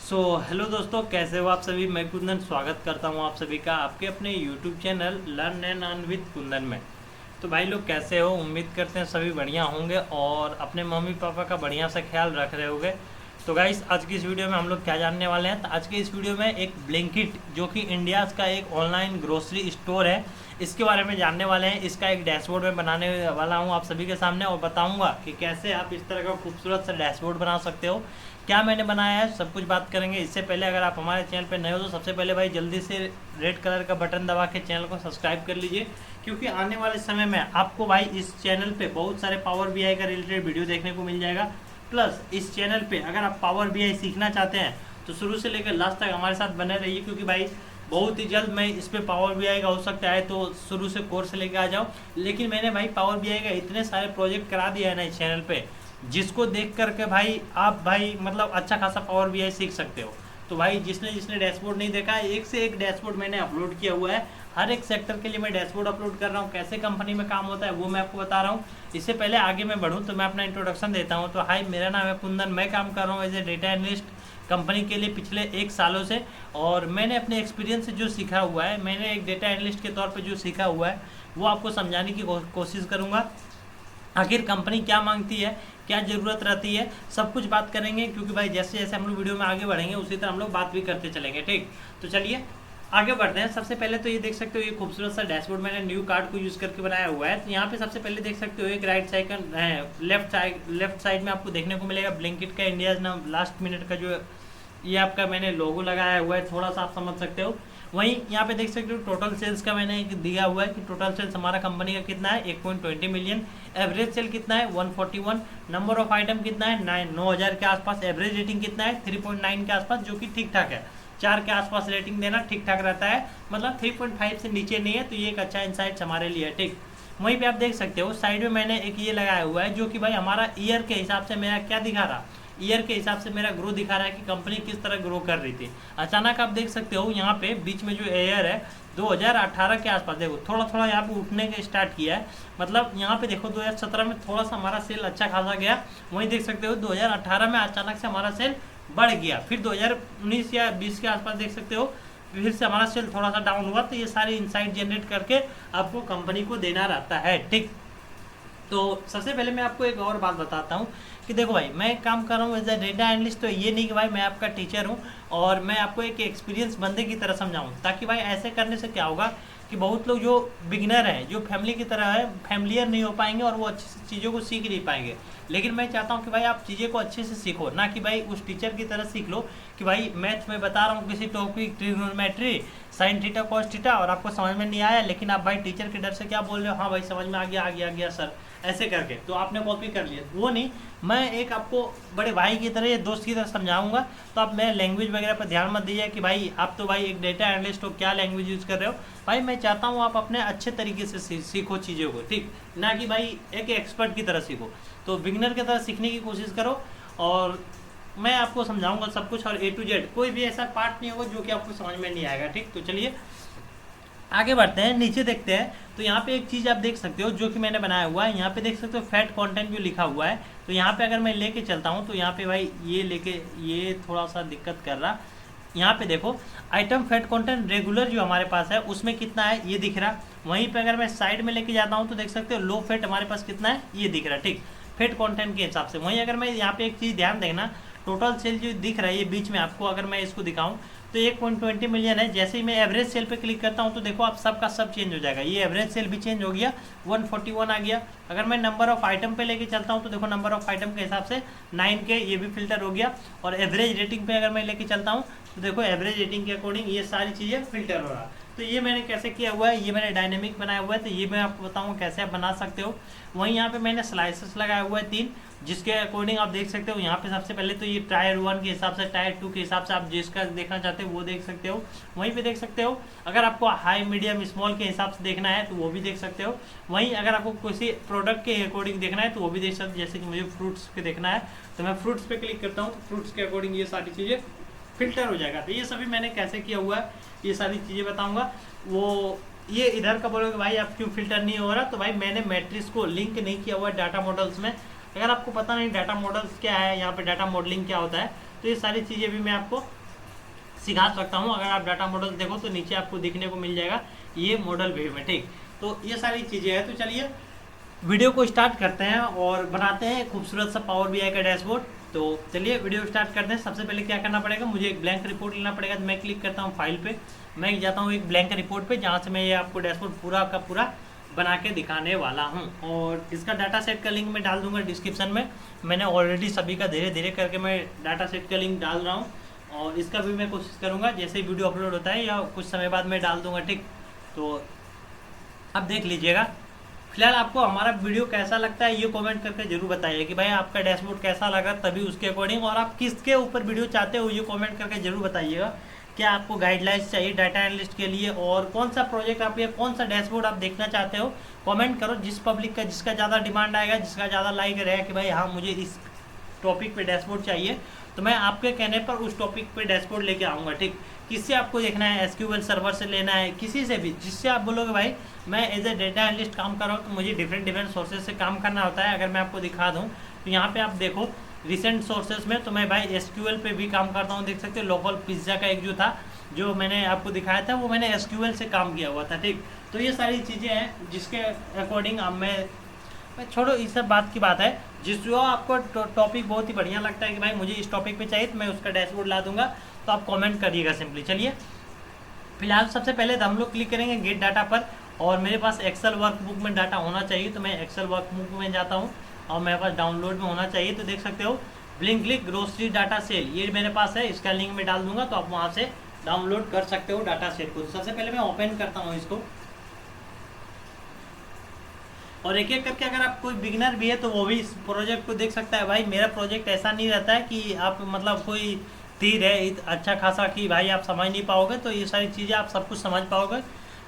Hello दोस्तों, कैसे हो आप सभी। मैं कुंदन स्वागत करता हूं आप सभी का आपके अपने YouTube channel learn and earn with Kundan में। तो भाई लोग कैसे हो, उम्मीद करते हैं सभी बढ़िया होंगे और अपने मम्मी पापा का बढ़िया सा ख्याल रख रहे होंगे। तो गाइस, आज की इस वीडियो में हम लोग क्या जानने वाले हैं। तो आज के इस वीडियो में एक ब्लिंकिट जो कि इंडिया का एक ऑनलाइन ग्रोसरी स्टोर है, इसके बारे में जानने वाले हैं। इसका एक डैशबोर्ड में बनाने वाला हूं आप सभी के सामने और बताऊंगा कि कैसे आप इस तरह का खूबसूरत सा डैशबोर्ड बना सकते हो, क्या मैंने बनाया है, सब कुछ बात करेंगे। इससे पहले अगर आप हमारे चैनल पर नए हो तो सबसे पहले भाई जल्दी से रेड कलर का बटन दबा के चैनल को सब्सक्राइब कर लीजिए, क्योंकि आने वाले समय में आपको भाई इस चैनल पे बहुत सारे पावर बीआई का रिलेटेड वीडियो देखने को मिल जाएगा। प्लस इस चैनल पे अगर आप पावर बीआई सीखना चाहते हैं तो शुरू से लेकर लास्ट तक हमारे साथ बने रहिए, क्योंकि भाई बहुत ही जल्द मैं इस पे पावर बीआई का हो सकता है तो शुरू से कोर्स लेके आ जाऊँ। लेकिन मैंने भाई पावर बीआई का इतने सारे प्रोजेक्ट करा दिया है ना इस चैनल पे, जिसको देख करके भाई आप भाई मतलब अच्छा खासा पावर बीआई सीख सकते हो। तो भाई जिसने जिसने डैशबोर्ड नहीं देखा है, एक से एक डैशबोर्ड मैंने अपलोड किया हुआ है। हर एक सेक्टर के लिए मैं डैशबोर्ड अपलोड कर रहा हूँ, कैसे कंपनी में काम होता है वो मैं आपको बता रहा हूँ। इससे पहले आगे मैं बढ़ूँ तो मैं अपना इंट्रोडक्शन देता हूँ। तो हाय, मेरा नाम है कुंदन, मैं काम कर रहा हूँ as a data analyst company के लिए पिछले 1 सालों से। और मैंने अपने एक्सपीरियंस से जो सीखा हुआ है, मैंने एक डेटा एनालिस्ट के तौर पर जो सीखा हुआ है वो आपको समझाने की कोशिश करूँगा। आखिर कंपनी क्या मांगती है, क्या ज़रूरत रहती है, सब कुछ बात करेंगे, क्योंकि भाई जैसे जैसे हम लोग वीडियो में आगे बढ़ेंगे उसी तरह हम लोग बात भी करते चलेंगे। ठीक, तो चलिए आगे बढ़ते हैं। सबसे पहले तो ये देख सकते हो, ये खूबसूरत सा डैशबोर्ड मैंने न्यू कार्ड को यूज़ करके बनाया हुआ है। तो यहाँ पे सबसे पहले देख सकते हो एक राइट साइड लेफ्ट साइड में आपको देखने को मिलेगा ब्लिंकिट का इंडिया ना लास्ट मिनट का जो ये आपका मैंने लोगो लगाया हुआ है, थोड़ा सा आप समझ सकते हो। वहीं यहाँ पे देख सकते हो टोटल सेल्स का मैंने एक दिया हुआ है कि टोटल सेल्स हमारा कंपनी का कितना है 1.20 मिलियन। एवरेज सेल कितना है 141। नंबर ऑफ आइटम कितना है 9,000 के आसपास। एवरेज रेटिंग कितना है 3.9 के आसपास, जो कि ठीक ठाक है। 4 के आसपास रेटिंग देना ठीक ठाक रहता है, मतलब 3.5 से नीचे नहीं है, तो ये एक अच्छा इंसाइट्स हमारे लिए है। ठीक, वहीं पे आप देख सकते हो साइड में मैंने एक ये लगाया हुआ है जो कि भाई हमारा ईयर के हिसाब से मेरा क्या दिखा रहा, ईयर के हिसाब से मेरा ग्रो दिखा रहा है कि कंपनी किस तरह ग्रो कर रही थी। अचानक आप देख सकते हो यहाँ पे बीच में जो ईयर है 2018 के आसपास, देखो थोड़ा थोड़ा यहाँ पे उठने के स्टार्ट किया है। मतलब यहाँ पे देखो 2017 में थोड़ा सा हमारा सेल अच्छा खासा गया। वहीं देख सकते हो 2018 में अचानक से हमारा सेल बढ़ गया। फिर 2019 या 20 के आसपास देख सकते हो फिर से हमारा सेल थोड़ा सा डाउन हुआ। तो ये सारी इंसाइट जनरेट करके आपको कंपनी को देना रहता है। ठीक, तो सबसे पहले मैं आपको एक और बात बताता हूँ कि देखो भाई, मैं काम कर रहा हूँ एज ए डेटा एनालिस्ट। तो ये नहीं कि भाई मैं आपका टीचर हूँ और मैं आपको एक एक्सपीरियंस बंदे की तरह समझाऊँ, ताकि भाई ऐसे करने से क्या होगा कि बहुत लोग जो बिगिनर हैं, जो फैमिली की तरह है, फैमिलियर नहीं हो पाएंगे और वो अच्छी सी चीज़ों को सीख नहीं पाएंगे। लेकिन मैं चाहता हूँ कि भाई आप चीज़ें को अच्छे से सीखो, ना कि भाई उस टीचर की तरह सीख लो कि भाई मैथ में बता रहा हूँ किसी topic trigonometry sine theta cos theta और आपको समझ में नहीं आया, लेकिन आप भाई टीचर के डर से क्या बोल रहे हो, हाँ भाई समझ में आ गया सर, ऐसे करके तो आपने कॉपी कर लिया। वो नहीं, मैं एक आपको बड़े भाई की तरह या दोस्त की तरह समझाऊंगा। तो आप मेरे लैंग्वेज वगैरह पर ध्यान मत दीजिए कि भाई आप तो भाई एक डेटा एनालिस्ट हो, क्या लैंग्वेज यूज़ कर रहे हो। भाई मैं चाहता हूँ आप अपने अच्छे तरीके से सीखो चीज़ों को, ठीक, ना कि भाई एक एक्सपर्ट की तरह सीखो। तो बिगिनर की तरह सीखने की कोशिश करो और मैं आपको समझाऊंगा सब कुछ, और A to Z कोई भी ऐसा पार्ट नहीं होगा जो कि आपको समझ में नहीं आएगा। ठीक, तो चलिए आगे बढ़ते हैं, नीचे देखते हैं। तो यहाँ पे एक चीज़ आप देख सकते हो जो कि मैंने बनाया हुआ है। यहाँ पे देख सकते हो फैट कंटेंट जो लिखा हुआ है। तो यहाँ पे अगर मैं लेके चलता हूँ तो यहाँ पे भाई ये लेके ये थोड़ा सा दिक्कत कर रहा। यहाँ पे देखो आइटम फैट कंटेंट रेगुलर जो हमारे पास है उसमें कितना है ये दिख रहा। वहीं पे अगर मैं साइड में लेके जाता हूँ तो देख सकते हो लो फैट हमारे पास कितना है ये दिख रहा। ठीक, फैट कंटेंट के हिसाब से। वहीं अगर मैं यहाँ पे एक चीज़ ध्यान देना, टोटल सेल जो दिख रहा है ये बीच में आपको, अगर मैं इसको दिखाऊँ तो 1.20 मिलियन है। जैसे ही मैं एवरेज सेल पे क्लिक करता हूँ तो देखो आप सबका सब चेंज हो जाएगा। ये एवरेज सेल भी चेंज हो गया, 141 आ गया। अगर मैं नंबर ऑफ आइटम पे लेके चलता हूँ तो देखो नंबर ऑफ आइटम के हिसाब से 9K ये भी फिल्टर हो गया। और एवरेज रेटिंग पे अगर मैं लेके चलता हूँ तो देखो एवरेज रेटिंग के अकॉर्डिंग ये सारी चीज़ें फिल्टर हो रहा। तो ये मैंने कैसे किया हुआ है, ये मैंने डायनेमिक बनाया हुआ है। तो ये मैं आपको बताऊँगा कैसे आप बना सकते हो। वहीं यहाँ पे मैंने स्लाइसेस लगाया हुआ है 3, जिसके अकॉर्डिंग आप देख सकते हो। यहाँ पे सबसे पहले तो ये टायर 1 के हिसाब से, टायर 2 के हिसाब से आप जिसका देखना चाहते हो वो देख सकते हो। वहीं पे देख सकते हो अगर आपको हाई मीडियम स्मॉल के हिसाब से देखना है तो वो भी देख सकते हो। वहीं अगर आपको किसी प्रोडक्ट के अकॉर्डिंग देखना है तो वो भी देख सकते हो। जैसे कि मुझे फ्रूट्स पे देखना है तो मैं फ्रूट्स पे क्लिक करता हूँ तो फ्रूट्स के अकॉर्डिंग ये सारी चीज़ें फिल्टर हो जाएगा। तो ये सभी मैंने कैसे किया हुआ है ये सारी चीज़ें बताऊँगा। वो ये इधर का बोलोगे भाई आप क्यों फिल्टर नहीं हो रहा, तो भाई मैंने मैट्रिक्स को लिंक नहीं किया हुआ है डाटा मॉडल्स में। अगर आपको पता नहीं डाटा मॉडल्स क्या है, यहाँ पे डाटा मॉडलिंग क्या होता है, तो ये सारी चीज़ें भी मैं आपको सिखा सकता हूँ। अगर आप डाटा मॉडल देखो तो नीचे आपको दिखने को मिल जाएगा ये मॉडल व्यू में, ठीक। तो ये सारी चीज़ें हैं। तो चलिए वीडियो को स्टार्ट करते हैं और बनाते हैं खूबसूरत सा पावर बीआई का डैशबोर्ड। तो चलिए वीडियो स्टार्ट करते हैं। सबसे पहले क्या करना पड़ेगा, मुझे एक ब्लैंक रिपोर्ट लेना पड़ेगा। तो मैं क्लिक करता हूँ फाइल पे, मैं जाता हूँ एक ब्लैंक रिपोर्ट पे, जहाँ से मैं ये आपको डैशबोर्ड पूरा का पूरा बना के दिखाने वाला हूँ। और इसका डाटा सेट का लिंक मैं डाल दूंगा डिस्क्रिप्शन में। मैंने ऑलरेडी सभी का धीरे धीरे करके मैं डाटा सेट का लिंक डाल रहा हूँ, और इसका भी मैं कोशिश करूँगा जैसे ही वीडियो अपलोड होता है या कुछ समय बाद मैं डाल दूँगा, ठीक। तो अब देख लीजिएगा। फिलहाल आपको हमारा वीडियो कैसा लगता है ये कमेंट करके जरूर बताइए कि भाई आपका डैशबोर्ड कैसा लगा, तभी उसके अकॉर्डिंग, और आप किसके ऊपर वीडियो चाहते हो ये कमेंट करके जरूर बताइएगा। क्या आपको गाइडलाइंस चाहिए डाटा एनालिस्ट के लिए, और कौन सा प्रोजेक्ट आप या कौन सा डैशबोर्ड आप देखना चाहते हो, कमेंट करो। जिस पब्लिक का जिसका ज़्यादा डिमांड आएगा, जिसका ज़्यादा लाइक रहेगा कि भाई हाँ मुझे इस टॉपिक पे डैशबोर्ड चाहिए, तो मैं आपके कहने पर उस टॉपिक पे डैशबोर्ड लेके आऊँगा, ठीक। किससे आपको देखना है, एसक्यूएल सर्वर से लेना है, किसी से भी, जिससे आप बोलोगे भाई मैं एज ए डेटा एनालिस्ट काम कर रहा हूँ, तो मुझे डिफरेंट सोर्सेज से काम करना होता है। अगर मैं आपको दिखा दूँ तो यहाँ पे आप देखो रिसेंट सोर्सेज में, तो मैं भाई एसक्यूएल पे भी काम करता हूँ, देख सकते हो। लोकल पिज्ज़ा का एक जो था जो मैंने आपको दिखाया था, वो मैंने एसक्यूएल से काम किया हुआ था, ठीक। तो ये सारी चीज़ें हैं जिसके अकॉर्डिंग अब मैं छोड़ो, इस सब बात की बात है। जिस जो आपको टॉपिक बहुत ही बढ़िया लगता है कि भाई मुझे इस टॉपिक पे चाहिए, तो मैं उसका डैशबोर्ड ला दूंगा, तो आप कमेंट करिएगा सिंपली। चलिए फिलहाल सबसे पहले तो हम लोग क्लिक करेंगे गेट डाटा पर, और मेरे पास एक्सेल वर्कबुक में डाटा होना चाहिए, तो मैं एक्सेल वर्कबुक में जाता हूँ और मेरे पास डाउनलोड में होना चाहिए। तो देख सकते हो ब्लिंकली ग्रोसरी डाटा सेल, ये मेरे पास है, इसका लिंक में डाल दूंगा, तो आप वहाँ से डाउनलोड कर सकते हो डाटा सेट को। सबसे पहले मैं ओपन करता हूँ इसको, और एक एक करके अगर आप कोई बिगिनर भी है तो वो भी इस प्रोजेक्ट को देख सकता है। भाई मेरा प्रोजेक्ट ऐसा नहीं रहता है कि आप मतलब कोई तीर है अच्छा खासा कि भाई आप समझ नहीं पाओगे, तो ये सारी चीज़ें आप सब कुछ समझ पाओगे।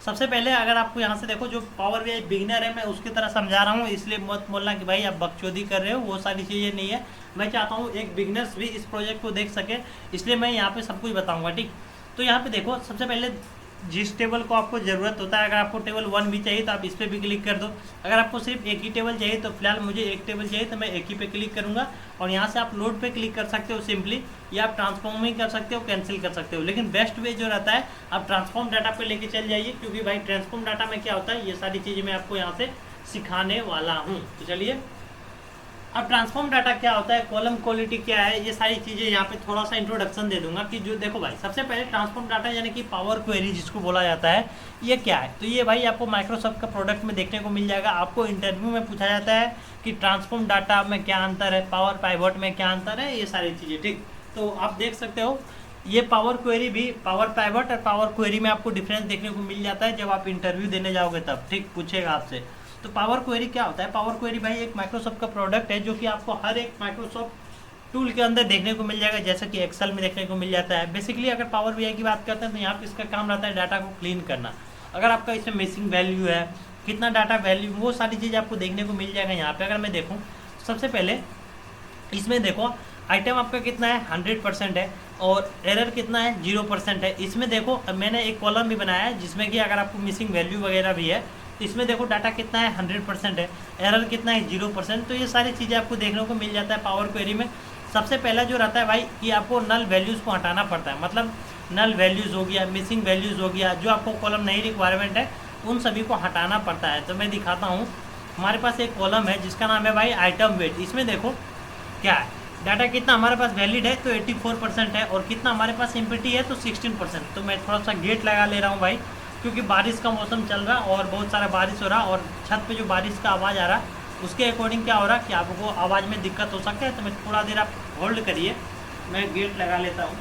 सबसे पहले अगर आपको यहाँ से देखो जो पावर बीआई बिगिनर है, मैं उसकी तरह समझा रहा हूँ, इसलिए मत बोलना कि भाई आप बकचोदी कर रहे हो, वो सारी चीज़ें नहीं है। मैं चाहता हूँ एक बिगिनर्स भी इस प्रोजेक्ट को देख सके, इसलिए मैं यहाँ पे सब कुछ बताऊँगा, ठीक। तो यहाँ पे देखो सबसे पहले जिस टेबल को आपको ज़रूरत होता है, अगर आपको टेबल 1 भी चाहिए तो आप इस पर भी क्लिक कर दो। अगर आपको सिर्फ एक ही टेबल चाहिए, तो फिलहाल मुझे एक टेबल चाहिए, तो मैं एक ही पे क्लिक करूँगा, और यहाँ से आप लोड पे क्लिक कर सकते हो सिंपली, या आप ट्रांसफॉर्मिंग कर सकते हो, कैंसिल कर सकते हो। लेकिन बेस्ट वे जो रहता है आप ट्रांसफॉर्म डाटा पे लेके चल जाइए, क्योंकि भाई ट्रांसफॉर्म डाटा में क्या होता है ये सारी चीज़ें मैं आपको यहाँ से सिखाने वाला हूँ। तो चलिए अब ट्रांसफॉर्म डाटा क्या होता है, कॉलम क्वालिटी क्या है, ये सारी चीज़ें यहाँ पे थोड़ा सा इंट्रोडक्शन दे दूंगा कि जो देखो भाई सबसे पहले ट्रांसफॉर्म डाटा यानी कि पावर क्वेरी जिसको बोला जाता है, ये क्या है। तो ये भाई आपको माइक्रोसॉफ्ट का प्रोडक्ट में देखने को मिल जाएगा। आपको इंटरव्यू में पूछा जाता है कि ट्रांसफॉर्म डाटा में क्या अंतर है, पावर पाइवट में क्या अंतर है, ये सारी चीज़ें, ठीक। तो आप देख सकते हो ये पावर क्वेरी भी, पावर पाइवट और पावर क्वेरी में आपको डिफरेंस देखने को मिल जाता है जब आप इंटरव्यू देने जाओगे तब, ठीक, पूछेगा आपसे। तो पावर क्वेरी क्या होता है, पावर क्वेरी भाई एक माइक्रोसॉफ्ट का प्रोडक्ट है जो कि आपको हर एक माइक्रोसॉफ्ट टूल के अंदर देखने को मिल जाएगा, जैसे कि एक्सेल में देखने को मिल जाता है। बेसिकली अगर पावर बीआई की बात करते हैं तो यहाँ पे इसका काम रहता है डाटा को क्लीन करना। अगर आपका इसमें मिसिंग वैल्यू है, कितना डाटा वैल्यू, वो सारी चीज़ आपको देखने को मिल जाएगा यहाँ पे। अगर मैं देखूँ सबसे पहले इसमें देखो आइटम आपका कितना है 100% है, और एरर कितना है 0% है। इसमें देखो मैंने एक कॉलम भी बनाया है जिसमें कि अगर आपको मिसिंग वैल्यू वगैरह भी है, इसमें देखो डाटा कितना है 100% है, एरर कितना है 0%। तो ये सारी चीज़ें आपको देखने को मिल जाता है पावर क्वेरी में। सबसे पहला जो रहता है भाई कि आपको नल वैल्यूज़ को हटाना पड़ता है, मतलब नल वैल्यूज़ हो गया, मिसिंग वैल्यूज़ हो गया, जो आपको कॉलम नहीं रिक्वायरमेंट है उन सभी को हटाना पड़ता है। तो मैं दिखाता हूँ, हमारे पास एक कॉलम है जिसका नाम है भाई आइटम वेट। इसमें देखो क्या है, डाटा कितना हमारे पास वैलिड है तो 84% है, और कितना हमारे पास एम्प्टी है तो 16%। तो मैं थोड़ा सा गेट लगा ले रहा हूँ भाई, क्योंकि बारिश का मौसम चल रहा और बहुत सारा बारिश हो रहा, और छत पे जो बारिश का आवाज़ आ रहा उसके अकॉर्डिंग क्या हो रहा कि आपको आवाज़ में दिक्कत हो सकता है। तो मैं थोड़ा देर आप होल्ड करिए, मैं गेट लगा लेता हूँ।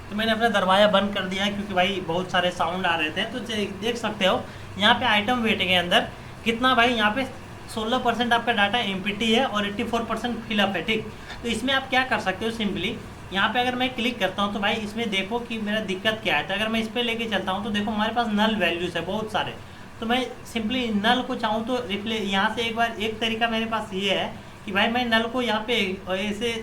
तो मैंने अपना दरवाज़ा बंद कर दिया है क्योंकि भाई बहुत सारे साउंड आ रहे थे। तो देख सकते हो यहाँ पे आइटम वेट के अंदर कितना भाई, यहाँ पे 16% आपका डाटा एम्प्टी है और 84% फिलअप है, ठीक। तो इसमें आप क्या कर सकते हो, सिंपली यहाँ पे अगर मैं क्लिक करता हूँ तो भाई इसमें देखो कि मेरा दिक्कत क्या है। तो अगर मैं इस पर लेके चलता हूँ तो देखो हमारे पास नल वैल्यूज़ है बहुत सारे। तो मैं सिंपली नल को चाहूँ तो रिप्ले यहाँ से एक बार एक तरीका मेरे पास ये है कि भाई मैं नल को यहाँ पे ऐसे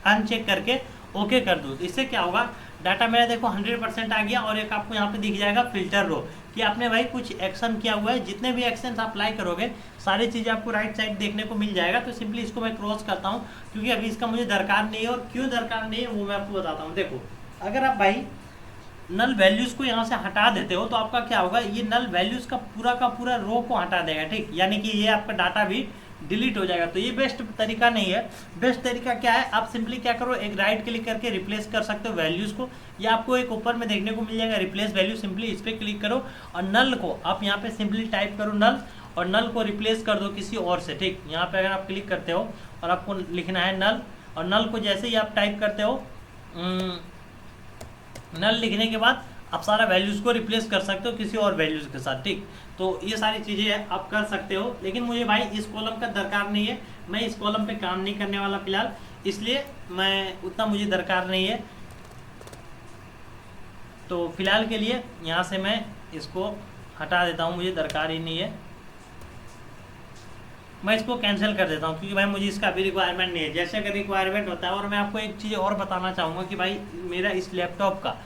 अनचेक करके ओके कर दूँ। इससे क्या होगा, डाटा मेरा देखो 100% आ गया। और एक आपको यहाँ पे दिख जाएगा फिल्टर रो कि आपने भाई कुछ एक्शन किया हुआ है। जितने भी एक्शन आप अप्लाई करोगे सारी चीज़ें आपको राइट साइड देखने को मिल जाएगा। तो सिंपली इसको मैं क्रॉस करता हूँ क्योंकि अभी इसका मुझे दरकार नहीं है। और क्यों दरकार नहीं है वो मैं आपको बताता हूँ। देखो अगर आप भाई नल वैल्यूज को यहाँ से हटा देते हो तो आपका क्या होगा, ये नल वैल्यूज का पूरा रो को हटा देगा, ठीक। यानी कि ये आपका डाटा भी डिलीट हो जाएगा। तो ये बेस्ट तरीका नहीं है। बेस्ट तरीका क्या है, आप सिंपली क्या करो, एक राइट क्लिक करके रिप्लेस कर सकते हो वैल्यूज को। या आपको एक ऊपर में देखने को मिल जाएगा रिप्लेस वैल्यू, सिंपली इस पर क्लिक करो और नल को आप यहाँ पे सिंपली टाइप करो नल, और नल को रिप्लेस कर दो किसी और से, ठीक। यहाँ पे अगर आप क्लिक करते हो और आपको लिखना है नल, और नल को जैसे ही आप टाइप करते हो नल लिखने के बाद आप सारा वैल्यूज को रिप्लेस कर सकते हो किसी और वैल्यूज के साथ, ठीक। तो ये सारी चीज़ें आप कर सकते हो। लेकिन मुझे भाई इस कॉलम का दरकार नहीं है, मैं इस कॉलम पे काम नहीं करने वाला फिलहाल, इसलिए मैं उतना मुझे दरकार नहीं है। तो फिलहाल के लिए यहाँ से मैं इसको हटा देता हूँ, मुझे दरकार ही नहीं है। मैं इसको कैंसिल कर देता हूँ क्योंकि भाई मुझे इसका अभी रिक्वायरमेंट नहीं है। जैसे अगर रिक्वायरमेंट होता है। और मैं आपको एक चीज़ और बताना चाहूँगा कि भाई मेरा इस लैपटॉप का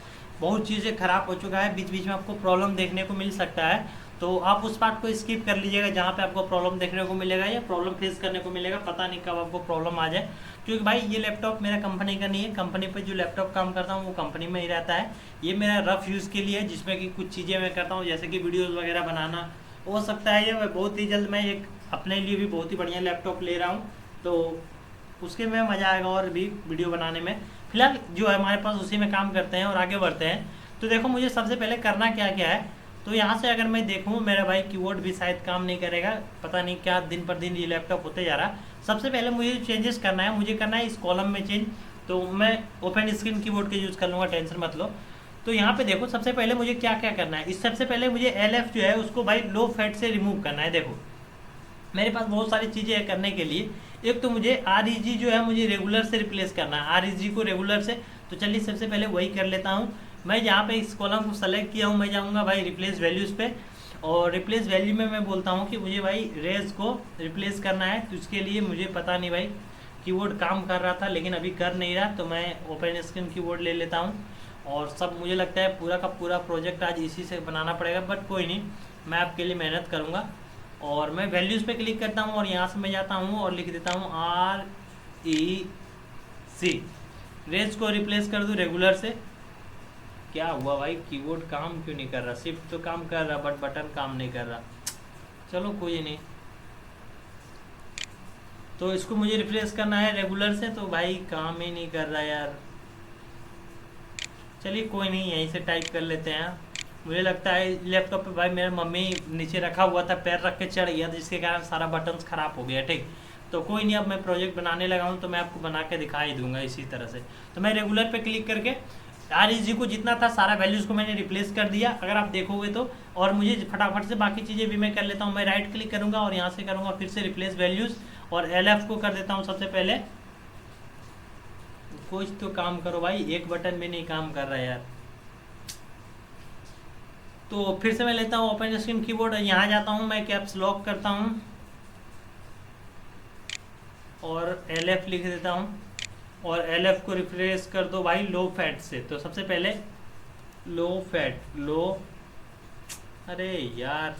बहुत चीज़ें ख़राब हो चुका है, बीच बीच में आपको प्रॉब्लम देखने को मिल सकता है। तो आप उस पार्ट को स्किप कर लीजिएगा जहाँ पे आपको प्रॉब्लम देखने को मिलेगा या प्रॉब्लम फेस करने को मिलेगा, पता नहीं कब आपको प्रॉब्लम आ जाए। क्योंकि भाई ये लैपटॉप मेरा कंपनी का नहीं है, कंपनी पे जो लैपटॉप काम करता हूँ वो कंपनी में ही रहता है। ये मेरा रफ यूज़ के लिए है जिसमें कि कुछ चीज़ें मैं करता हूँ जैसे कि वीडियोज़ वगैरह बनाना हो सकता है। ये बहुत ही जल्द मैं एक अपने लिए भी बहुत ही बढ़िया लैपटॉप ले रहा हूँ, तो उसके में मज़ा आएगा और भी वीडियो बनाने में। फिलहाल जो है हमारे पास उसी में काम करते हैं और आगे बढ़ते हैं। तो देखो मुझे सबसे पहले करना क्या क्या है। तो यहाँ से अगर मैं देखूँ मेरा भाई कीबोर्ड भी शायद काम नहीं करेगा, पता नहीं क्या दिन पर दिन ये लैपटॉप होते जा रहा। सबसे पहले मुझे चेंजेस करना है, मुझे करना है इस कॉलम में चेंज। तो मैं ओपन स्क्रीन कीबोर्ड के यूज़ कर लूँगा, टेंशन मत लो। तो यहाँ पे देखो सबसे पहले मुझे क्या क्या करना है। इस सबसे पहले मुझे LF जो है उसको भाई लो फैट से रिमूव करना है। देखो मेरे पास बहुत सारी चीज़ें हैं करने के लिए। एक तो मुझे REG जो है मुझे रेगुलर से रिप्लेस करना है, REG को रेगुलर से। तो चलिए सबसे पहले वही कर लेता हूँ। मैं जहाँ पे इस कॉलम को सेलेक्ट किया हूँ मैं जाऊँगा भाई रिप्लेस वैल्यूज़ पे, और रिप्लेस वैल्यू में मैं बोलता हूँ कि मुझे भाई रेज को रिप्लेस करना है। तो इसके लिए मुझे पता नहीं भाई कीबोर्ड काम कर रहा था लेकिन अभी कर नहीं रहा, तो मैं ओपन स्क्रीन कीबोर्ड ले लेता हूँ। और सब मुझे लगता है पूरा का पूरा प्रोजेक्ट आज इसी से बनाना पड़ेगा, बट कोई नहीं, मैं आपके लिए मेहनत करूँगा। और मैं वैल्यूज़ पे क्लिक करता हूँ और यहाँ से मैं जाता हूँ और लिख देता हूँ REC, रेज को रिप्लेस कर दूँ रेगुलर से। क्या हुआ भाई कीबोर्ड काम क्यों नहीं कर रहा, शिफ्ट तो काम कर रहा बट बटन काम नहीं कर रहा। चलो कोई नहीं, तो इसको मुझे रिप्लेस करना है रेगुलर से, तो भाई काम ही नहीं कर रहा यार। चलिए कोई नहीं, यहीं से टाइप कर लेते हैं। मुझे लगता है लैपटॉप पे भाई मेरा मम्मी नीचे रखा हुआ था, पैर रख के चढ़ गया जिसके कारण सारा बटन्स ख़राब हो गया, ठीक। तो कोई नहीं, अब मैं प्रोजेक्ट बनाने लगा हूँ तो मैं आपको बना के दिखा ही दूंगा इसी तरह से। तो मैं रेगुलर पे क्लिक करके REG को जितना था सारा वैल्यूज़ को मैंने रिप्लेस कर दिया अगर आप देखोगे तो। और मुझे फटाफट से बाकी चीज़ें भी मैं कर लेता हूँ। मैं राइट क्लिक करूँगा और यहाँ से करूँगा फिर से रिप्लेस वैल्यूज़, और LF को कर देता हूँ सबसे पहले। कुछ तो काम करो भाई, एक बटन भी नहीं काम कर रहा यार। तो फिर से मैं लेता हूँ ओपन स्क्रीन कीबोर्ड, यहाँ जाता हूँ मैं कैप्स लॉक करता हूँ और LF लिख देता हूँ, और LF को रिफ्रेश कर दो भाई लो फैट से। तो सबसे पहले लो फैट, लो, अरे यार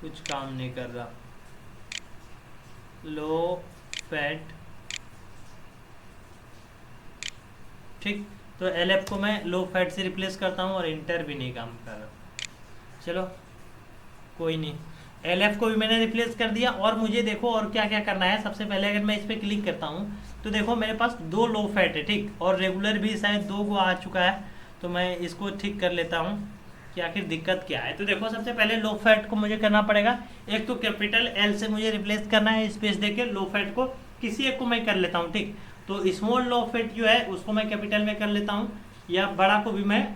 कुछ काम नहीं कर रहा, लो फैट, ठीक। तो LF को मैं लो फैट से रिप्लेस करता हूँ और इंटर भी नहीं काम कर रहा। चलो कोई नहीं, LF को भी मैंने रिप्लेस कर दिया। और मुझे देखो और क्या क्या करना है। सबसे पहले अगर मैं इस पर क्लिक करता हूँ तो देखो मेरे पास 2 लो फैट है, ठीक, और रेगुलर भी शायद 2 को आ चुका है। तो मैं इसको ठीक कर लेता हूँ कि आखिर दिक्कत क्या है। तो देखो सबसे पहले लो फैट को मुझे करना पड़ेगा, एक तो कैपिटल L से मुझे रिप्लेस करना है, स्पेस देके लो फैट को किसी एक को मैं कर लेता हूँ, ठीक। तो स्मॉल लो फैट जो है उसको मैं कैपिटल में कर लेता हूँ, या बड़ा को भी मैं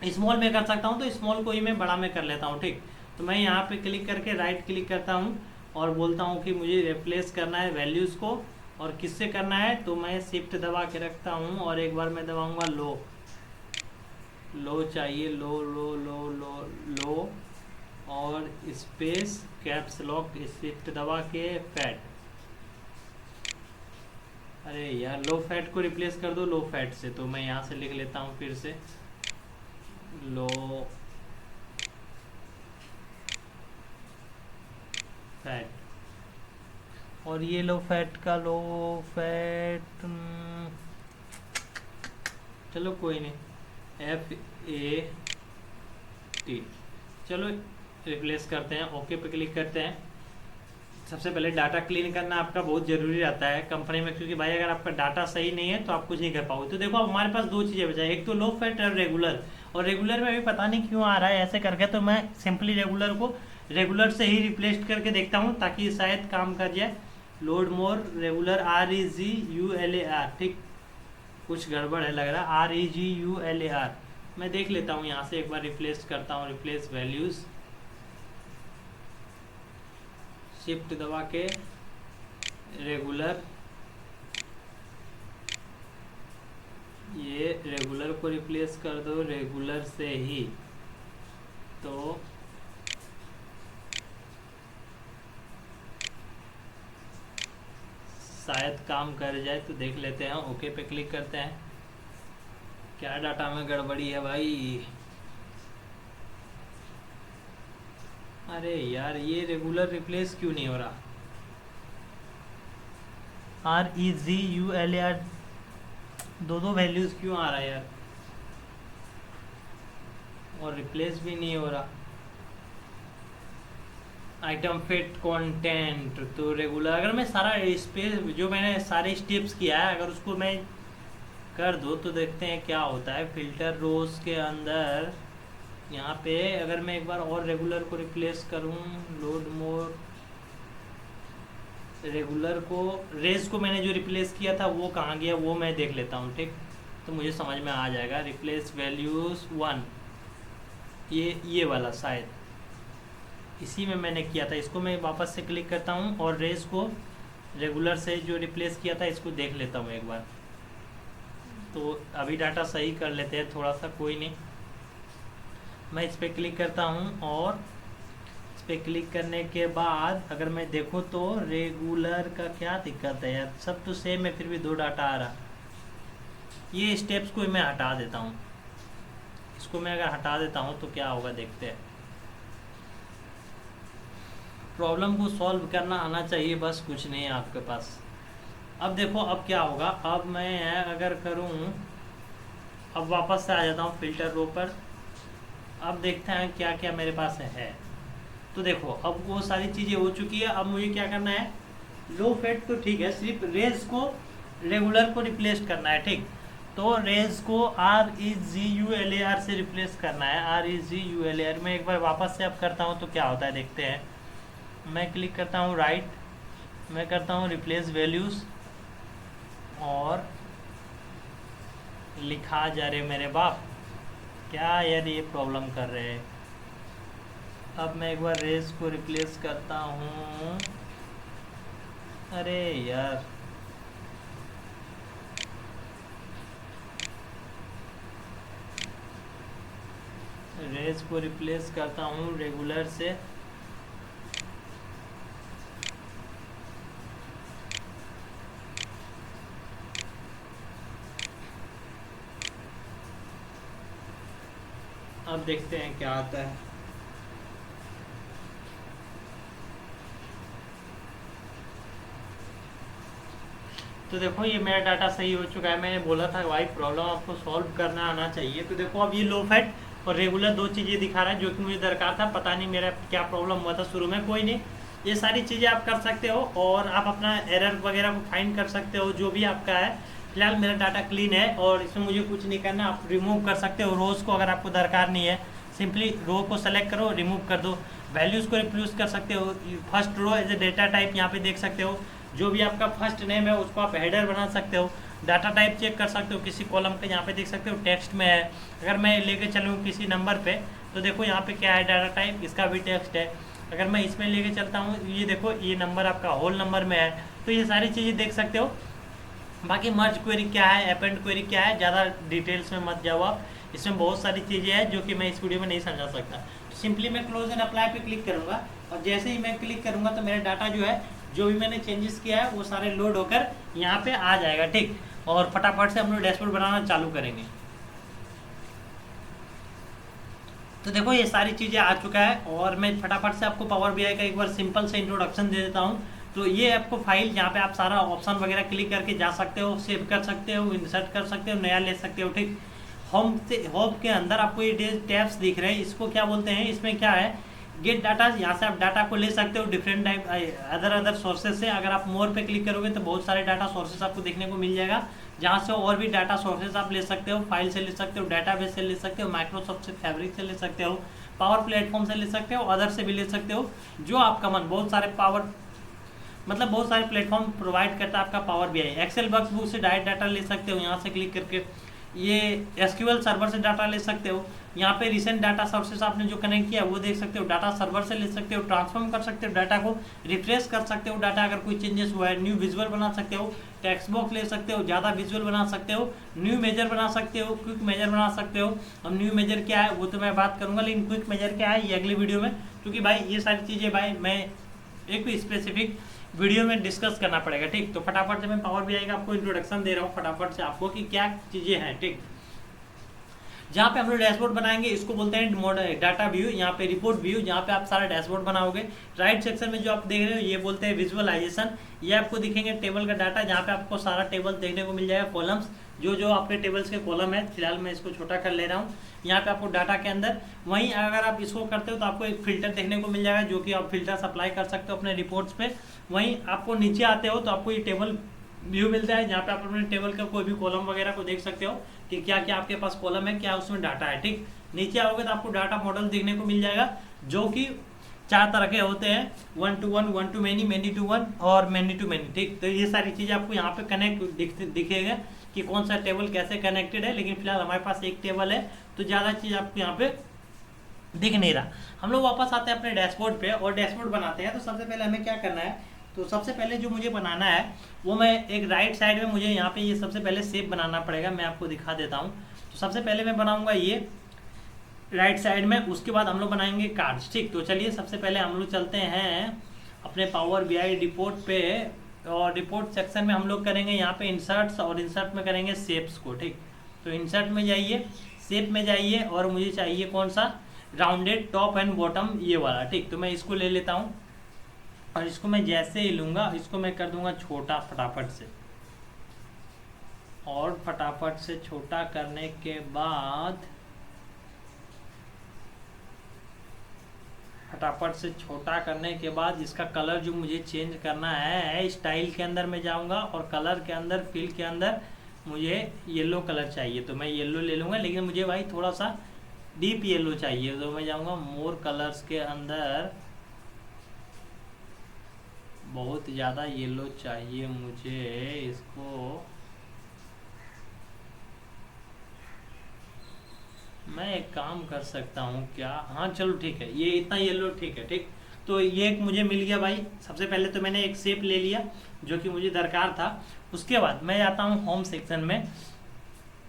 स्मॉल में कर सकता हूँ, तो स्मॉल को ही मैं बड़ा में कर लेता हूँ, ठीक। तो मैं यहाँ पे क्लिक करके राइट क्लिक करता हूँ और बोलता हूँ कि मुझे रिप्लेस करना है वैल्यूज़ को, और किससे करना है। तो मैं शिफ्ट दबा के रखता हूँ और एक बार मैं दबाऊँगा लो, लो चाहिए, लो लो लो लो लो, और स्पेस कैप्स लॉक शिफ्ट दबा के फैट, अरे यार, लो फैट को रिप्लेस कर दो लो फैट से, तो मैं यहाँ से लिख लेता हूँ फिर से लो फैट। और ये लो फैट का लो फैट, चलो कोई नहीं, FAT, चलो रिप्लेस करते हैं, ओके पे क्लिक करते हैं। सबसे पहले डाटा क्लीन करना आपका बहुत ज़रूरी रहता है कंपनी में, क्योंकि भाई अगर आपका डाटा सही नहीं है तो आप कुछ नहीं कर पाओगे। तो देखो अब हमारे पास दो चीज़ें बचा है, एक तो लो फैट और रेगुलर। और रेगुलर में भी पता नहीं क्यों आ रहा है ऐसे करके, तो मैं सिंपली रेगुलर को रेगुलर से ही रिप्लेस करके देखता हूँ ताकि शायद काम कर जाए। लोड मोर रेगुलर REGULAR, ठीक, कुछ गड़बड़ है लग रहा, REGULAR। मैं देख लेता हूँ यहाँ से एक बार, रिप्लेस करता हूँ, रिप्लेस वैल्यूज़, शिफ्ट दबा के रेगुलर, ये रेगुलर को रिप्लेस कर दो रेगुलर से ही, तो शायद काम कर जाए। तो देख लेते हैं, ओके पे क्लिक करते हैं। क्या डाटा में गड़बड़ी है भाई? अरे यार, ये रेगुलर रिप्लेस क्यों नहीं हो रहा? REGULAR दो वैल्यूज क्यों आ रहा है यार, और रिप्लेस भी नहीं हो रहा। आइटम फिट कंटेंट, तो रेगुलर अगर मैं सारा स्पेस जो मैंने सारे स्टेप्स किया है अगर उसको मैं कर दो तो देखते हैं क्या होता है। फिल्टर रोज के अंदर यहाँ पे अगर मैं एक बार और रेगुलर को रिप्लेस करूँ, लोड मोर रेगुलर को, रेज को मैंने जो रिप्लेस किया था वो कहाँ गया वो मैं देख लेता हूँ, ठीक, तो मुझे समझ में आ जाएगा। रिप्लेस वैल्यूज 1, ये वाला शायद इसी में मैंने किया था। इसको मैं वापस से क्लिक करता हूँ और रेज को रेगुलर से जो रिप्लेस किया था इसको देख लेता हूँ एक बार। तो अभी डाटा सही कर लेते हैं थोड़ा सा, कोई नहीं। मैं इस पर क्लिक करता हूँ और इस पर क्लिक करने के बाद अगर मैं देखूँ तो रेगुलर का क्या दिक्कत है यार, सब तो सेम है फिर भी दो डाटा आ रहा। ये स्टेप्स को मैं हटा देता हूँ, इसको मैं अगर हटा देता हूँ तो क्या होगा देखते हैं। प्रॉब्लम को सॉल्व करना आना चाहिए, बस कुछ नहीं है आपके पास। अब देखो अब क्या होगा, अब मैं अगर करूँ, अब वापस से आ जाता हूँ फिल्टर रो पर। अब देखते हैं क्या क्या मेरे पास है। तो देखो अब वो सारी चीज़ें हो चुकी है। अब मुझे क्या करना है, लो फैट तो ठीक है, सिर्फ रेज को रेगुलर को रिप्लेस करना है, ठीक। तो रेज को REGULAR से रिप्लेस करना है, REGULAR। मैं एक बार वापस से अब करता हूँ तो क्या होता है देखते हैं। मैं क्लिक करता हूँ राइट, मैं करता हूँ रिप्लेस वैल्यूज़ और लिखा जा रहे मेरे बाप, क्या यार ये प्रॉब्लम कर रहे हैं। अब मैं एक बार रेज को रिप्लेस करता हूँ, अरे यार रेज को रिप्लेस करता हूँ रेगुलर से, अब देखते हैं क्या आता है। तो देखो ये मेरा डाटा सही हो चुका है। मैंने बोला था भाई प्रॉब्लम आपको सॉल्व करना आना चाहिए। तो देखो अब ये लो फैट और रेगुलर दो चीज़ें दिखा रहा है जो कि मुझे दरकार था, पता नहीं मेरा क्या प्रॉब्लम हुआ था शुरू में, कोई नहीं। ये सारी चीज़ें आप कर सकते हो और आप अपना एरर वगैरह को फाइंड कर सकते हो जो भी आपका है। फिलहाल मेरा डाटा क्लीन है और इसमें मुझे कुछ नहीं करना, आप रिमूव कर सकते हो रोज़ को अगर आपको दरकार नहीं है। सिंपली रो को सेलेक्ट करो, रिमूव कर दो। वैल्यूज़ को रिप्लेस कर सकते हो, first row as a data type यहाँ पे देख सकते हो। जो भी आपका फर्स्ट नेम है उसको आप हेडर बना सकते हो। डाटा टाइप चेक कर सकते हो, किसी कॉलम पे यहाँ पे देख सकते हो टेक्स्ट में है। अगर मैं लेके चलूँ किसी नंबर पे तो देखो यहाँ पे क्या है, डाटा टाइप, इसका भी टेक्स्ट है। अगर मैं इसमें लेके चलता हूँ, ये देखो ये नंबर आपका होल नंबर में है। तो ये सारी चीज़ें देख सकते हो। बाकी मर्ज क्वेरी क्या है, अपेंड क्वेरी क्या है, ज़्यादा डिटेल्स में मत जाओ आप, इसमें बहुत सारी चीज़ें हैं जो कि मैं इस वीडियो में नहीं समझा सकता। तो सिंपली मैं क्लोज एंड अप्लाई पे क्लिक करूँगा और जैसे ही मैं क्लिक करूँगा तो मेरा डाटा जो है जो भी मैंने चेंजेस किया है वो सारे लोड होकर यहाँ पे आ जाएगा, ठीक। और फटाफट से हम लोग डैशबोर्ड बनाना चालू करेंगे। तो देखो ये सारी चीज़ें आ चुका है, और मैं फटाफट से आपको पावर बीआई का एक बार सिंपल से इंट्रोडक्शन दे देता हूँ। तो ये आपको फाइल जहाँ पे आप सारा ऑप्शन वगैरह क्लिक करके जा सकते हो, सेव कर सकते हो, इंसर्ट कर सकते हो, नया ले सकते हो, ठीक। होम से होम के अंदर आपको ये टैब्स दिख रहे हैं, इसको क्या बोलते हैं, इसमें क्या है, गेट डाटा। यहाँ से आप डाटा को ले सकते हो डिफरेंट टाइप अदर सोर्सेज से। अगर आप मोर पे क्लिक करोगे तो बहुत सारे डाटा सोर्सेज आपको देखने को मिल जाएगा, जहाँ से और भी डाटा सोर्सेज आप ले सकते हो, फाइल से ले सकते हो, डाटाबेस से ले सकते हो, माइक्रोसॉफ्ट से फैब्रिक से ले सकते हो, पावर प्लेटफॉर्म से ले सकते हो, अदर से भी ले सकते हो, जो आपका मन। बहुत सारे पावर मतलब बहुत सारे प्लेटफॉर्म प्रोवाइड करता है आपका पावर बीआई। एक्सेल वर्कबुक से डायरेक्ट डाटा ले सकते हो, यहाँ से क्लिक करके। ये एसक्यूएल सर्वर से डाटा ले सकते हो, यहाँ पे रिसेंट डाटा सोर्सेस आपने जो कनेक्ट किया वो देख सकते हो, डाटा सर्वर से ले सकते हो, ट्रांसफॉर्म कर सकते हो डाटा को, रिफ्रेश कर सकते हो डाटा अगर कोई चेंजेस हुआ है, न्यू विजुअल बना सकते हो, टेक्स्ट बॉक्स ले सकते हो, ज़्यादा विजुअल बना सकते हो, न्यू मेजर बना सकते हो, क्विक मेजर बना सकते हो। अब न्यू मेजर क्या है वो तो मैं बात करूंगा, लेकिन क्विक मेजर क्या है ये अगली वीडियो में, क्योंकि भाई ये सारी चीज़ें भाई मैं एक स्पेसिफिक वीडियो में डिस्कस करना पड़ेगा, ठीक। तो फटाफट से मैं पावर बीआई का आपको इंट्रोडक्शन दे रहा हूँ फटाफट से आपको कि क्या चीज़ें हैं, ठीक। जहाँ पे हम लोग डैशबोर्ड बनाएंगे इसको बोलते हैं डाटा व्यू, यहाँ पे रिपोर्ट व्यू, जहाँ पे आप सारा डैशबोर्ड बनाओगे। राइट सेक्शन में जो आप देख रहे हो ये बोलते हैं विजुअलाइजेशन। ये आपको दिखेंगे टेबल का डाटा, जहाँ पे आपको सारा टेबल देखने को मिल जाएगा, कॉलम्स, जो जो आपके टेबल्स के कॉलम है। फिलहाल मैं इसको छोटा कर ले रहा हूँ। यहाँ पे आपको डाटा के अंदर, वहीं अगर आप इसको करते हो तो आपको एक फिल्टर देखने को मिल जाएगा, जो कि आप फिल्टर अप्लाई कर सकते हो अपने रिपोर्ट्स पे। वहीं आपको नीचे आते हो तो आपको ये टेबल व्यू मिलता है, जहाँ पे आप अपने टेबल का कोई भी कॉलम वगैरह को देख सकते हो कि क्या क्या आपके पास कॉलम है, क्या उसमें डाटा है, ठीक। नीचे आओगे तो आपको डाटा मॉडल देखने को मिल जाएगा, जो कि 4 तरह के होते हैं, 1 to 1, 1 to many, many to 1 और many to many, ठीक। तो ये सारी चीज़ें आपको यहाँ पे कनेक्ट दिखेगा कि कौन सा टेबल कैसे कनेक्टेड है। लेकिन फिलहाल हमारे पास एक टेबल है तो ज़्यादा चीज़ आपको यहाँ पे दिख नहीं रहा। हम लोग वापस आते हैं अपने डैशबोर्ड पे और डैशबोर्ड बनाते हैं। तो सबसे पहले हमें क्या करना है, तो सबसे पहले जो मुझे बनाना है वो मैं एक राइट साइड में मुझे यहाँ पे ये सबसे पहले शेप बनाना पड़ेगा, मैं आपको दिखा देता हूँ। तो सबसे पहले मैं बनाऊंगा ये राइट साइड में, उसके बाद हम लोग बनाएंगे कार्ड्स, ठीक। तो चलिए सबसे पहले हम लोग चलते हैं अपने पावर बीआई रिपोर्ट पे, और रिपोर्ट सेक्शन में हम लोग करेंगे यहाँ पे इंसर्ट्स, और इंसर्ट में करेंगे शेप्स को, ठीक। तो इंसर्ट में जाइए, शेप में जाइए, और मुझे चाहिए कौन सा, राउंडेड टॉप एंड बॉटम, ये वाला, ठीक। तो मैं इसको ले लेता हूँ, और इसको मैं जैसे ही लूँगा इसको मैं कर दूंगा छोटा फटाफट से, और फटाफट से छोटा करने के बाद इसका कलर जो मुझे चेंज करना है, स्टाइल के अंदर मैं जाऊंगा और कलर के अंदर, फिल के अंदर मुझे येलो कलर चाहिए, तो मैं येलो ले लूँगा। लेकिन मुझे भाई थोड़ा सा डीप येलो चाहिए, तो मैं जाऊँगा मोर कलर्स के अंदर, बहुत ज़्यादा येलो चाहिए मुझे इसको। मैं एक काम कर सकता हूँ क्या, हाँ चलो ठीक है, ये इतना येलो ठीक है, ठीक। तो ये एक मुझे मिल गया भाई। सबसे पहले तो मैंने एक शेप ले लिया जो कि मुझे दरकार था। उसके बाद मैं आता हूँ होम सेक्शन में,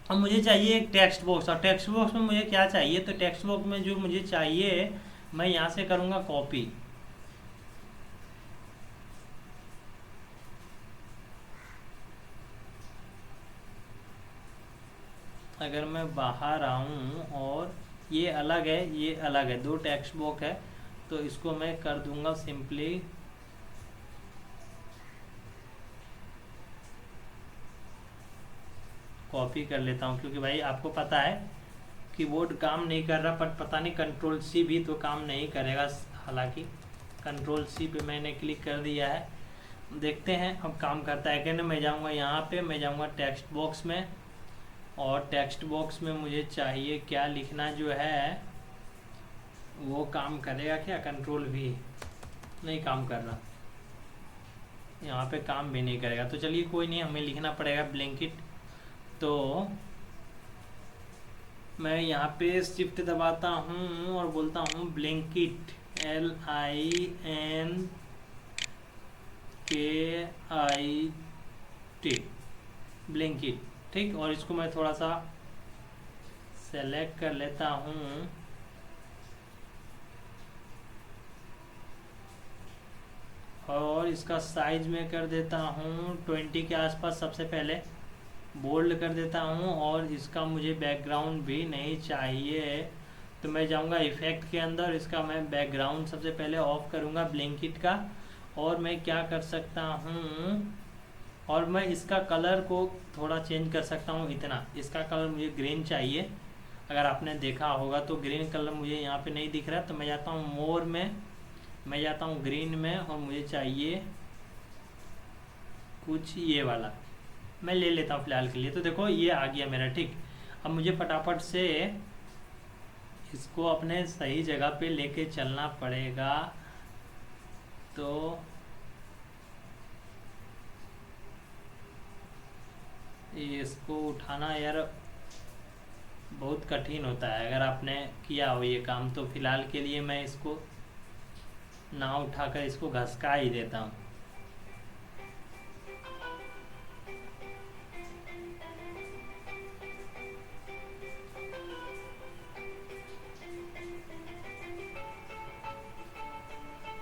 अब मुझे चाहिए एक टेक्स्ट बॉक्स, और टेक्स्ट बॉक्स में मुझे क्या चाहिए, तो टेक्स्ट बॉक्स में जो मुझे चाहिए मैं यहाँ से करूँगा कॉपी। अगर मैं बाहर आऊँ, और ये अलग है, ये अलग है, 2 टेक्स्ट बॉक्स है, तो इसको मैं कर दूंगा सिंपली कॉपी कर लेता हूँ, क्योंकि भाई आपको पता है कीबोर्ड काम नहीं कर रहा, पर पता नहीं कंट्रोल सी भी तो काम नहीं करेगा। हालांकि कंट्रोल सी पे मैंने क्लिक कर दिया है, देखते हैं अब काम करता है कि नहीं। मैं जाऊँगा यहाँ पे, मैं जाऊँगा टेक्स्ट बॉक्स में, और टेक्स्ट बॉक्स में मुझे चाहिए क्या लिखना, जो है वो काम करेगा क्या, कंट्रोल भी नहीं काम कर रहा, यहाँ पे काम भी नहीं करेगा। तो चलिए कोई नहीं, हमें लिखना पड़ेगा ब्लैंकेट। तो मैं यहाँ पे शिफ्ट दबाता हूँ और बोलता हूँ ब्लैंकेट, LINKIT, ब्लैंकेट, ठीक। और इसको मैं थोड़ा सा सेलेक्ट कर लेता हूँ, और इसका साइज में कर देता हूँ 20 के आसपास। सबसे पहले बोल्ड कर देता हूँ, और इसका मुझे बैकग्राउंड भी नहीं चाहिए, तो मैं जाऊँगा इफ़ेक्ट के अंदर, इसका मैं बैकग्राउंड सबसे पहले ऑफ करूँगा ब्लिंकिट का। और मैं क्या कर सकता हूँ, और मैं इसका कलर को थोड़ा चेंज कर सकता हूँ। इतना इसका कलर मुझे ग्रीन चाहिए, अगर आपने देखा होगा तो ग्रीन कलर मुझे यहाँ पे नहीं दिख रहा, तो मैं जाता हूँ मोर में, मैं जाता हूँ ग्रीन में, और मुझे चाहिए कुछ ये वाला, मैं ले लेता हूँ फ़िलहाल के लिए। तो देखो ये आ गया मेरा, ठीक। अब मुझे फटाफट से इसको अपने सही जगह पे लेके चलना पड़ेगा। तो इसको उठाना यार बहुत कठिन होता है, अगर आपने किया हो ये काम। तो फिलहाल के लिए मैं इसको ना उठाकर इसको घसका ही देता हूँ।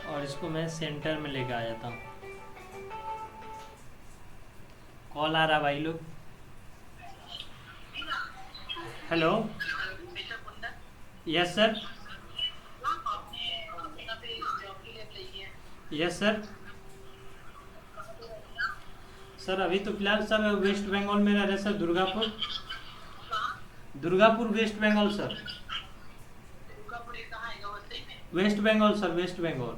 और इसको मैं सेंटर में लेके आ जाता हूँ। कॉल आ रहा भाई लोग। Hello, yes sir, yes sir. Sir अभी तो फिलहाल सर वेस्ट बंगाल में रह रहे sir, Durgapur, Durgapur West Bengal sir. West Bengal sir, West Bengal.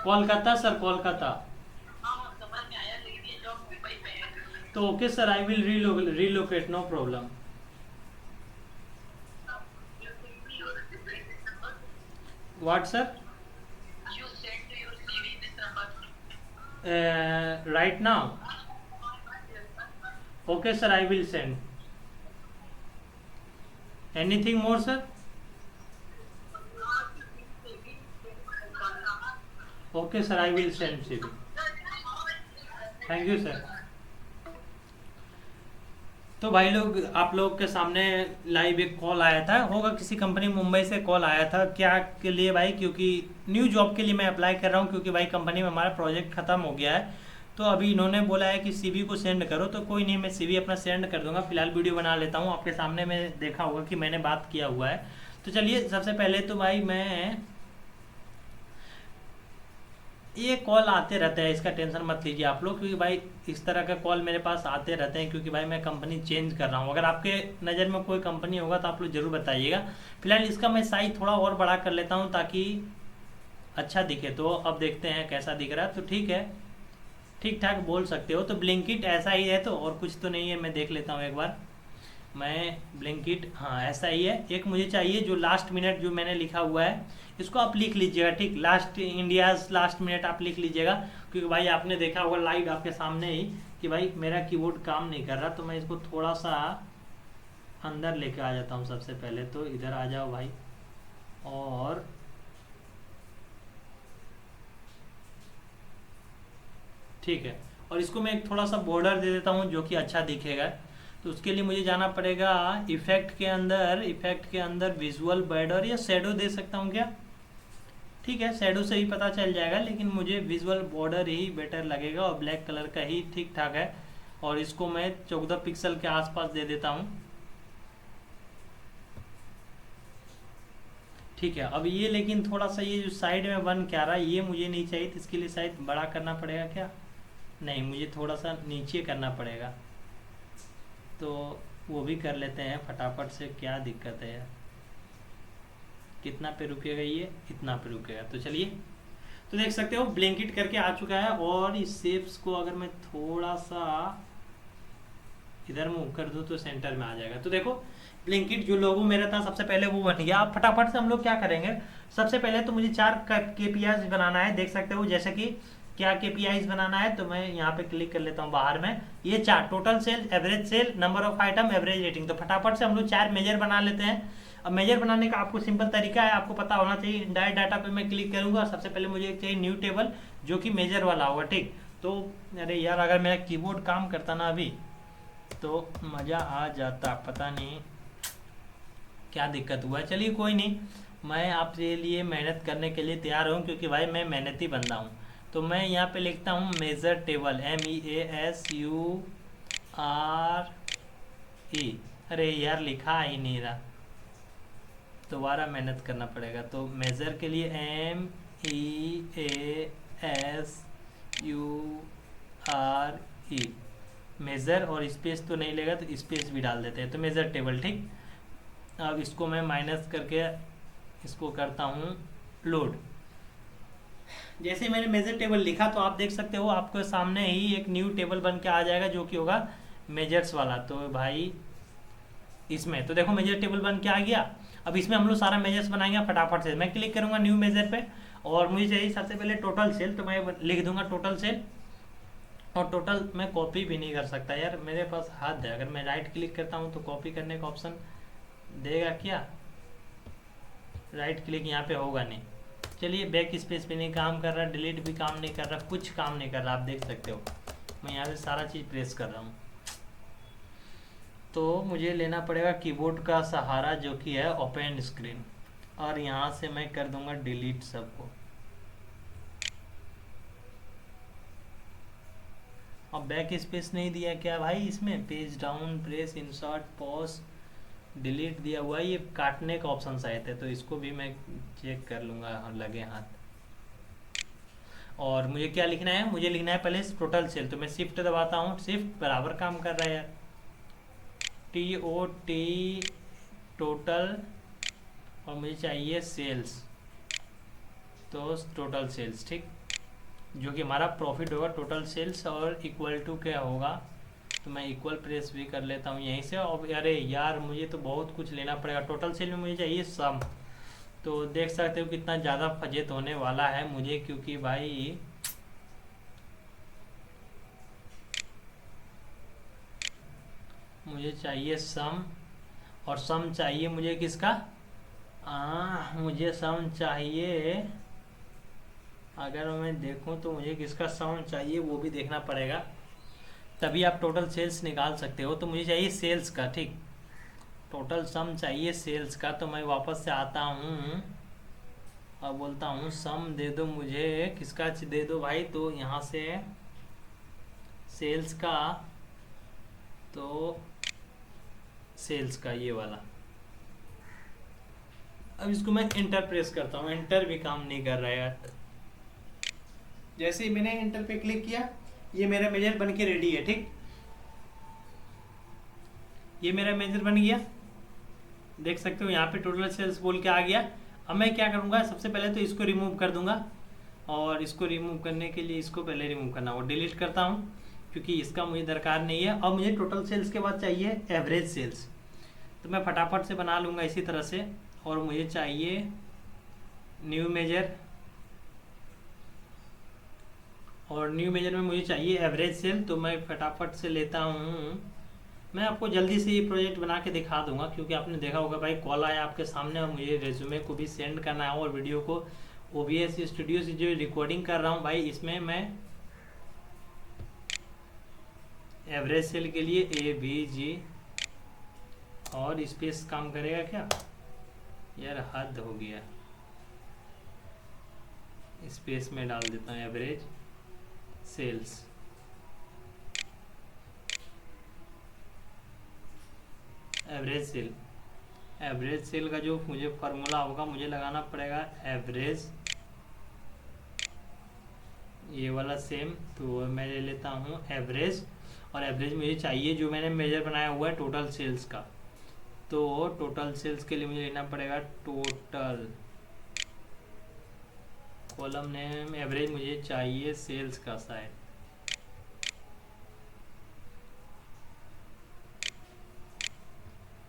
Kolkata sir, Kolkata. तो okay sir, I will relocate, no problem. What sir? Right now? Okay sir, I will send. Anything more sir? Okay sir, I will send CV. Thank you sir. तो भाई लोग, आप लोग के सामने live एक call आया था, होगा किसी कंपनी मुंबई से कॉल आया था। क्या के लिए भाई? क्योंकि न्यू जॉब के लिए मैं अप्लाई कर रहा हूँ, क्योंकि भाई कंपनी में हमारा प्रोजेक्ट खत्म हो गया है। तो अभी इन्होंने बोला है कि सीवी को सेंड करो, तो कोई नहीं, मैं सीवी अपना सेंड कर दूंगा। फिलहाल वीडियो बना लेता हूँ, आपके सामने में देखा होगा कि मैंने बात किया हुआ है। तो चलिए, सबसे पहले तो भाई मैं, ये कॉल आते रहते हैं, इसका टेंशन मत लीजिए आप लोग, क्योंकि भाई इस तरह का कॉल मेरे पास आते रहते हैं, क्योंकि भाई मैं कंपनी चेंज कर रहा हूँ। अगर आपके नज़र में कोई कंपनी होगा तो आप लोग ज़रूर बताइएगा। फिलहाल इसका मैं साइज थोड़ा और बड़ा कर लेता हूँ ताकि अच्छा दिखे। तो अब देखते हैं कैसा दिख रहा है। तो ठीक है, ठीक ठाक बोल सकते हो। तो ब्लिंकिट ऐसा ही है, तो और कुछ तो नहीं है। मैं देख लेता हूँ एक बार, मैं ब्लिंकिट, हाँ ऐसा ही है। एक मुझे चाहिए जो लास्ट मिनट जो मैंने लिखा हुआ है, इसको आप लिख लीजिएगा, ठीक। लास्ट, इंडियाज लास्ट मिनट आप लिख लीजिएगा, क्योंकि भाई आपने देखा होगा लाइव आपके सामने ही कि भाई मेरा कीबोर्ड काम नहीं कर रहा। तो मैं इसको थोड़ा सा अंदर लेके आ जाता हूँ। सबसे पहले तो इधर आ जाओ भाई, और ठीक है। और इसको मैं एक थोड़ा सा बॉर्डर दे देता हूँ जो कि अच्छा दिखेगा। तो उसके लिए मुझे जाना पड़ेगा इफेक्ट के अंदर, इफेक्ट के अंदर विजुअल बॉर्डर या शेडो दे सकता हूँ क्या? ठीक है, शेडो से ही पता चल जाएगा, लेकिन मुझे विजुअल बॉर्डर ही बेटर लगेगा, और ब्लैक कलर का ही ठीक ठाक है। और इसको मैं 14 पिक्सल के आसपास दे देता हूँ। ठीक है। अब ये लेकिन थोड़ा सा ये जो साइड में बन क्या रहा है, ये मुझे नहीं चाहिए, तो इसके लिए शायद बड़ा करना पड़ेगा क्या? नहीं, मुझे थोड़ा सा नीचे करना पड़ेगा। तो वो भी कर लेते हैं फटाफट से, क्या दिक्कत है यार। कितना पे रुकेगा ये? इतना पे रुकेगा। तो चलिए, तो देख सकते हो ब्लैंकेट करके आ चुका है। और इस शेप्स को अगर मैं थोड़ा सा इधर मूव कर दूं तो सेंटर में आ जाएगा। तो देखो ब्लैंकेट जो लोगो मेरा था सबसे पहले वो बन गया। अब फटाफट से हम लोग क्या करेंगे, सबसे पहले तो मुझे 4 KPIs बनाना है। देख सकते हो जैसे कि क्या KPIs बनाना है, तो मैं यहाँ पे क्लिक कर लेता हूँ बाहर में। ये 4, total sale, average sale, number of item, average rating. तो फटाफट से हम लोग 4 मेजर बना लेते हैं। अब मेजर बनाने का आपको सिंपल तरीका है, आपको पता होना चाहिए। डायरेक्ट डाटा पे मैं क्लिक करूंगा, सबसे पहले मुझे एक चाहिए न्यू टेबल जो कि मेजर वाला होगा, ठीक। तो अरे यार, अगर मेरा कीबोर्ड काम करता ना अभी तो मज़ा आ जाता, पता नहीं क्या दिक्कत हुआ? चलिए कोई नहीं, मैं आपके लिए मेहनत करने के लिए तैयार हूँ, क्योंकि भाई मैं मेहनती बंदा हूँ। तो मैं यहाँ पे लिखता हूँ मेजर टेबल, MEASURE। अरे यार लिखा ही नहीं रहा, दोबारा मेहनत करना पड़ेगा। तो मेज़र के लिए MEASURE, मेज़र, और स्पेस तो नहीं लेगा तो स्पेस भी डाल देते हैं, तो मेज़र टेबल। ठीक, अब इसको मैं माइनस करके इसको करता हूँ लोड। जैसे मैंने मेजर टेबल लिखा तो आप देख सकते हो आपके सामने ही एक न्यू टेबल बन के आ जाएगा, जो कि होगा मेजर्स वाला। तो भाई इसमें तो देखो मेजर टेबल बन के आ गया। अब इसमें हम लोग सारा मेजर्स बनाएंगे फटाफट से। मैं क्लिक करूंगा न्यू मेजर पे, और मुझे चाहिए सबसे पहले टोटल सेल, तो मैं लिख दूंगा टोटल सेल। और टोटल मैं कॉपी भी नहीं कर सकता यार, मेरे पास हाथ है। अगर मैं राइट क्लिक करता हूँ तो कॉपी करने का ऑप्शन देगा क्या? राइट क्लिक यहाँ पे होगा नहीं। चलिए, बैक स्पेस पे नहीं काम कर रहा, डिलीट भी काम नहीं कर रहा, कुछ काम नहीं कर रहा, आप देख सकते हो। मैं यहाँ से सारा चीज़ प्रेस कर रहा हूँ। तो मुझे लेना पड़ेगा कीबोर्ड का सहारा, जो कि है ओपन स्क्रीन, और यहाँ से मैं कर दूंगा डिलीट सबको। अब बैक स्पेस नहीं दिया क्या भाई इसमें? Page down, press, insert, pause, delete दिया हुआ है। ये काटने का ऑप्शन शायद है, तो इसको भी मैं चेक कर लूँगा लगे हाथ। और मुझे क्या लिखना है? मुझे लिखना है पहले टोटल सेल, तो मैं शिफ्ट दबाता हूँ, शिफ्ट बराबर काम कर रहा है यार। TOT टोटल, और मुझे चाहिए सेल्स, तो टोटल सेल्स। ठीक, जो कि हमारा प्रॉफिट होगा टोटल सेल्स, और इक्वल टू क्या होगा, तो मैं इक्वल प्रेस भी कर लेता हूँ यहीं से। और अरे यार मुझे तो बहुत कुछ लेना पड़ेगा। टोटल सेल में मुझे चाहिए सम, तो देख सकते हो कितना ज़्यादा फजेत होने वाला है मुझे, क्योंकि भाई मुझे चाहिए सम, और सम चाहिए मुझे किसका? मुझे सम चाहिए, अगर मैं देखूं तो मुझे किसका सम चाहिए वो भी देखना पड़ेगा, तभी आप टोटल सेल्स निकाल सकते हो। तो मुझे चाहिए सेल्स का। ठीक, टोटल सम चाहिए सेल्स का। तो मैं वापस से आता हूँ और बोलता हूँ सम दे दो मुझे, किसका दे दो भाई? तो यहाँ से सेल्स का, तो सेल्स का ये वाला। अब इसको मैं एंटर प्रेस करता हूँ, एंटर भी काम नहीं कर रहा है यार। जैसे ही मैंने एंटर पे क्लिक किया, ये मेरा मेजर बन के रेडी है। ठीक, ये मेरा मेजर बन गया, देख सकते हो यहाँ पे टोटल सेल्स बोल के आ गया। अब मैं क्या करूँगा, सबसे पहले तो इसको रिमूव कर दूंगा, और इसको रिमूव करने के लिए इसको पहले रिमूव करना, वो डिलीट करता हूँ क्योंकि इसका मुझे दरकार नहीं है। अब मुझे टोटल सेल्स के बाद चाहिए एवरेज सेल्स, तो मैं फटाफट से बना लूँगा इसी तरह से। और मुझे चाहिए न्यू मेजर, और न्यू मेजर में मुझे चाहिए एवरेज सेल, तो मैं फटाफट से लेता हूँ। मैं आपको जल्दी से ये प्रोजेक्ट बना के दिखा दूंगा, क्योंकि आपने देखा होगा भाई कॉल आया आपके सामने, और मुझे रेज्यूमे को भी सेंड करना है, और वीडियो को OBS स्टूडियो से जो रिकॉर्डिंग कर रहा हूँ भाई, इसमें मैं एवरेज सेल के लिए ABG, और स्पेस काम करेगा क्या यार? हद हो गया, स्पेस में डाल देता हूँ एवरेज सेल्स। एवरेज सेल का जो मुझे फार्मूला होगा, मुझे लगाना पड़ेगा एवरेज, ये वाला सेम। तो मैं ले लेता हूँ एवरेज, और एवरेज मुझे चाहिए जो मैंने मेजर बनाया हुआ है टोटल सेल्स का। तो टोटल सेल्स के लिए मुझे लेना पड़ेगा टोटल, कॉलम नेम एवरेज मुझे चाहिए सेल्स का शायद,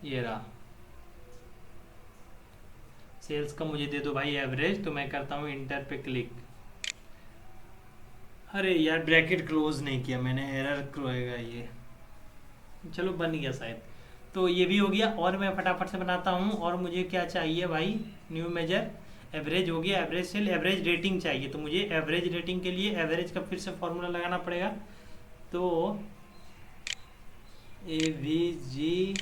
ये रहा सेल्स का, मुझे दे दो भाई एवरेज। तो मैं करता हूँ इंटर पे क्लिक। अरे यार ब्रैकेट क्लोज नहीं किया मैंने, एरर होएगा ये। चलो बन गया शायद, तो ये भी हो गया। और मैं फटाफट से बनाता हूँ, और मुझे क्या चाहिए भाई? न्यू मेजर, एवरेज हो गया, एवरेज सेल, एवरेज रेटिंग चाहिए। तो मुझे एवरेज रेटिंग के लिए एवरेज का फिर से फॉर्मूला लगाना पड़ेगा। तो AVG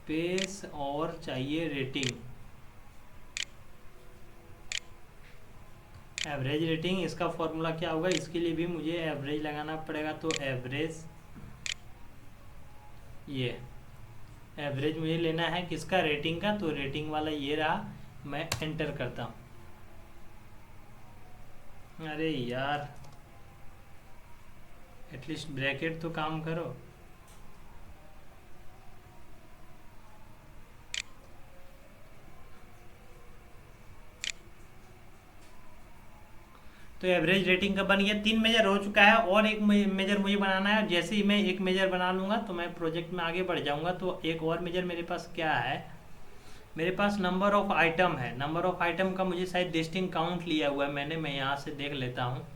स्पेस और चाहिए रेटिंग, एवरेज रेटिंग। इसका फॉर्मूला क्या होगा, इसके लिए भी मुझे एवरेज लगाना पड़ेगा। तो एवरेज, ये एवरेज मुझे लेना है किसका, रेटिंग का। तो रेटिंग वाला ये रहा, मैं एंटर करता हूँ। अरे यार, एटलीस्ट ब्रैकेट तो काम करो। तो एवरेज रेटिंग का बन गया, 3 मेजर हो चुका है और एक मेजर मुझे बनाना है। जैसे ही मैं एक मेजर बना लूँगा तो मैं प्रोजेक्ट में आगे बढ़ जाऊँगा। तो एक और मेजर मेरे पास क्या है, मेरे पास नंबर ऑफ आइटम है। नंबर ऑफ आइटम का मुझे शायद डिस्टिंक्ट काउंट लिया हुआ है मैंने, मैं यहाँ से देख लेता हूँ।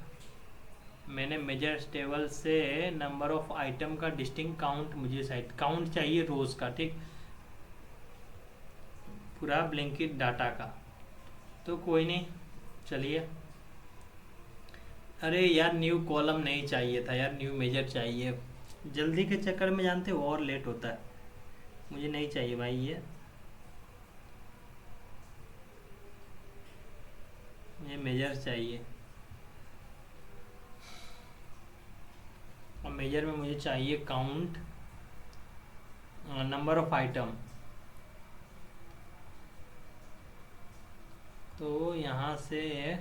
मैंने मेजर टेबल से नंबर ऑफ आइटम का डिस्टिंक्ट काउंट, मुझे शायद काउंट चाहिए रोज का, ठीक, पूरा ब्लैंकेट डाटा का। तो कोई नहीं, चलिए। अरे यार, न्यू कॉलम नहीं चाहिए था यार, न्यू मेजर चाहिए। जल्दी के चक्कर में जानते हो और लेट होता है, मुझे नहीं चाहिए भाई ये। मुझे मेजर चाहिए, और मेजर में मुझे चाहिए काउंट नंबर ऑफ आइटम। तो यहाँ से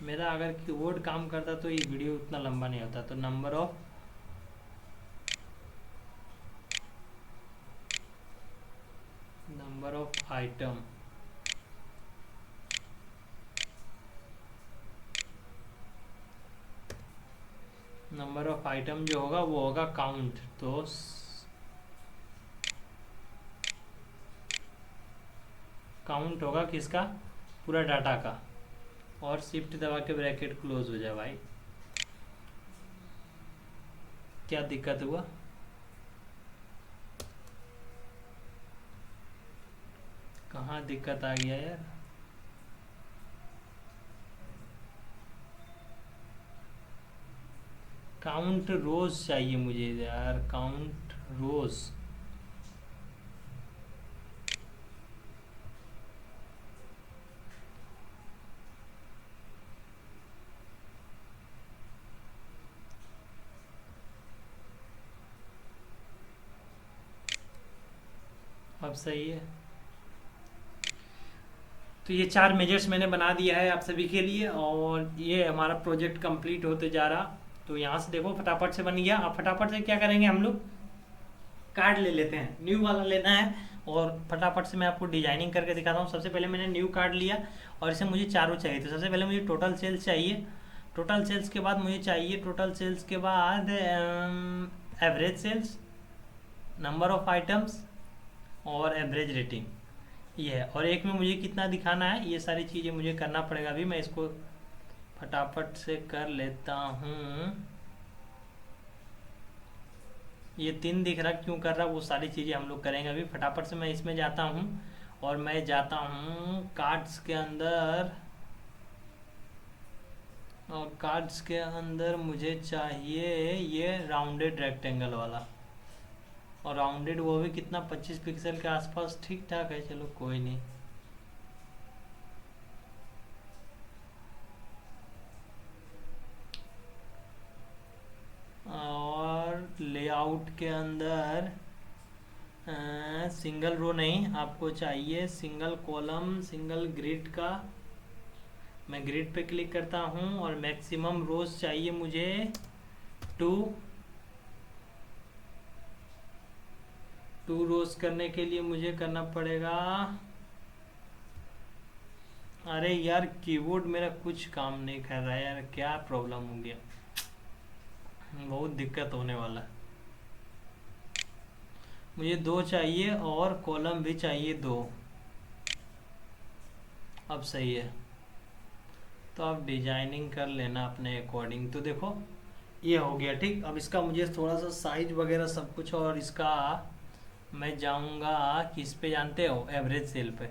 मेरा अगर कीबोर्ड काम करता तो ये वीडियो उतना लंबा नहीं होता। तो number of item, number of item जो होगा वो होगा काउंट। तो काउंट होगा किसका, पूरा डाटा का। और शिफ्ट दबा के ब्रैकेट क्लोज हो जाए भाई। क्या दिक्कत हुआ, कहाँ दिक्कत आ गया यार। काउंट रोज चाहिए मुझे यार, काउंट रोज। अब सही है। तो ये 4 मेजर्स मैंने बना दिया है आप सभी के लिए, और ये हमारा प्रोजेक्ट कंप्लीट होते जा रहा। तो यहाँ से देखो फटाफट से बन गया। अब फटाफट से क्या करेंगे हम लोग, कार्ड ले लेते हैं, न्यू वाला लेना है। और फटाफट से मैं आपको डिजाइनिंग करके दिखाता हूँ। सबसे पहले मैंने न्यू कार्ड लिया और इसे मुझे चारों चाहिए। तो सबसे पहले मुझे टोटल सेल्स चाहिए, टोटल सेल्स के बाद मुझे चाहिए, टोटल सेल्स के बाद average sales, number of items और एवरेज रेटिंग, ये है। और एक में मुझे कितना दिखाना है, ये सारी चीज़ें मुझे करना पड़ेगा। अभी मैं इसको फटाफट से कर लेता हूँ। ये 3 दिख रहा, क्यों कर रहा, वो सारी चीज़ें हम लोग करेंगे अभी। फटाफट से मैं इसमें जाता हूँ और मैं जाता हूँ कार्ड्स के अंदर, और कार्ड्स के अंदर मुझे चाहिए ये राउंडेड रेक्टेंगल वाला। और राउंडेड वो भी कितना, 25 पिक्सल के आसपास, ठीक ठाक है, चलो कोई नहीं। और लेआउट के अंदर सिंगल रो नहीं, आपको चाहिए सिंगल कॉलम, सिंगल ग्रिड का। मैं ग्रिड पे क्लिक करता हूँ और मैक्सिमम रोज चाहिए मुझे 2। 2 रोज करने के लिए मुझे करना पड़ेगा, अरे यार कीबोर्ड मेरा कुछ काम नहीं कर रहा है यार, क्या प्रॉब्लम हो गया, बहुत दिक्कत होने वाला है। मुझे 2 चाहिए और कॉलम भी चाहिए 2। अब सही है। तो आप डिजाइनिंग कर लेना अपने अकॉर्डिंग। तो देखो ये हो गया, ठीक। अब इसका मुझे थोड़ा सा साइज वगैरह सब कुछ, और इसका मैं जाऊंगा किस पे जानते हो, एवरेज सेल पे।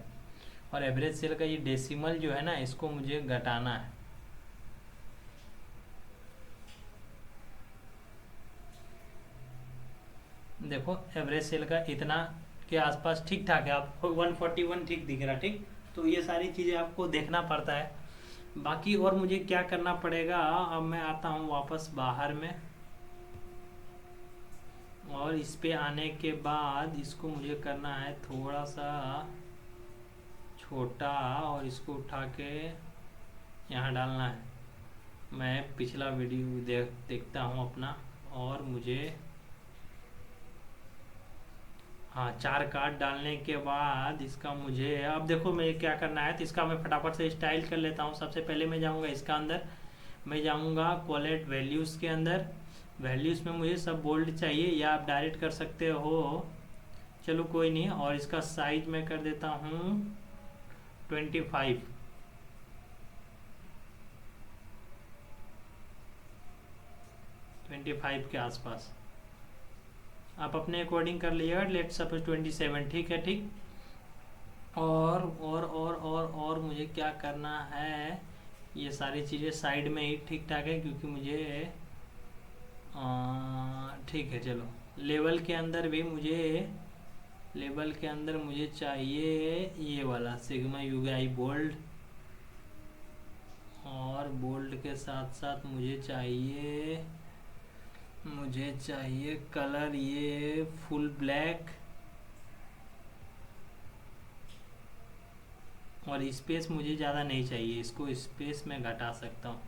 और एवरेज सेल का ये डेसिमल जो है ना, इसको मुझे घटाना है। देखो एवरेज सेल का इतना के आसपास ठीक ठाक है, आपको 141 ठीक दिख रहा, ठीक। तो ये सारी चीज़ें आपको देखना पड़ता है। बाकी और मुझे क्या करना पड़ेगा, अब मैं आता हूँ वापस बाहर में, और इस पे आने के बाद इसको मुझे करना है थोड़ा सा छोटा, और इसको उठा के यहाँ डालना है। मैं पिछला वीडियो देखता हूँ अपना, और मुझे हाँ 4 कार्ड डालने के बाद इसका मुझे अब देखो मैं क्या करना है, तो इसका मैं फटाफट से स्टाइल कर लेता हूँ। सबसे पहले मैं जाऊँगा इसका अंदर, मैं जाऊँगा कोलेट वैल्यूज़ के अंदर। वैल्यूज़ में मुझे सब बोल्ड चाहिए, या आप डायरेक्ट कर सकते हो, चलो कोई नहीं। और इसका साइज मैं कर देता हूँ 25, 25 के आसपास। आप अपने अकॉर्डिंग कर लीजिएगा, लेट सपोज 27, ठीक है, ठीक। और मुझे क्या करना है, ये सारी चीज़ें साइड में ही ठीक ठाक है, क्योंकि मुझे ठीक है चलो। लेवल के अंदर मुझे चाहिए ये वाला सिग्मा यूआई बोल्ड, और बोल्ड के साथ साथ मुझे चाहिए कलर ये फुल ब्लैक, और स्पेस मुझे ज़्यादा नहीं चाहिए, इसको स्पेस में घटा सकता हूँ,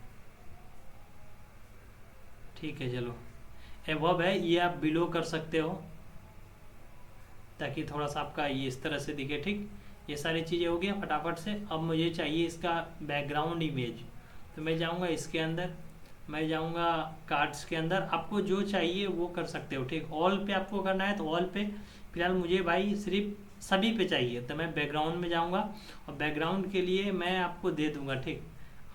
ठीक है चलो। एबव है, ये आप बिलो कर सकते हो, ताकि थोड़ा सा आपका ये इस तरह से दिखे, ठीक। ये सारी चीज़ें हो गई फटाफट से। अब मुझे चाहिए इसका बैकग्राउंड इमेज, तो मैं जाऊँगा इसके अंदर, मैं जाऊँगा कार्ड्स के अंदर, आपको जो चाहिए वो कर सकते हो, ठीक। ऑल पे आपको करना है तो ऑल पे, फिलहाल मुझे भाई सिर्फ सभी पे चाहिए, तो मैं बैकग्राउंड में जाऊँगा, और बैकग्राउंड के लिए मैं आपको दे दूँगा, ठीक।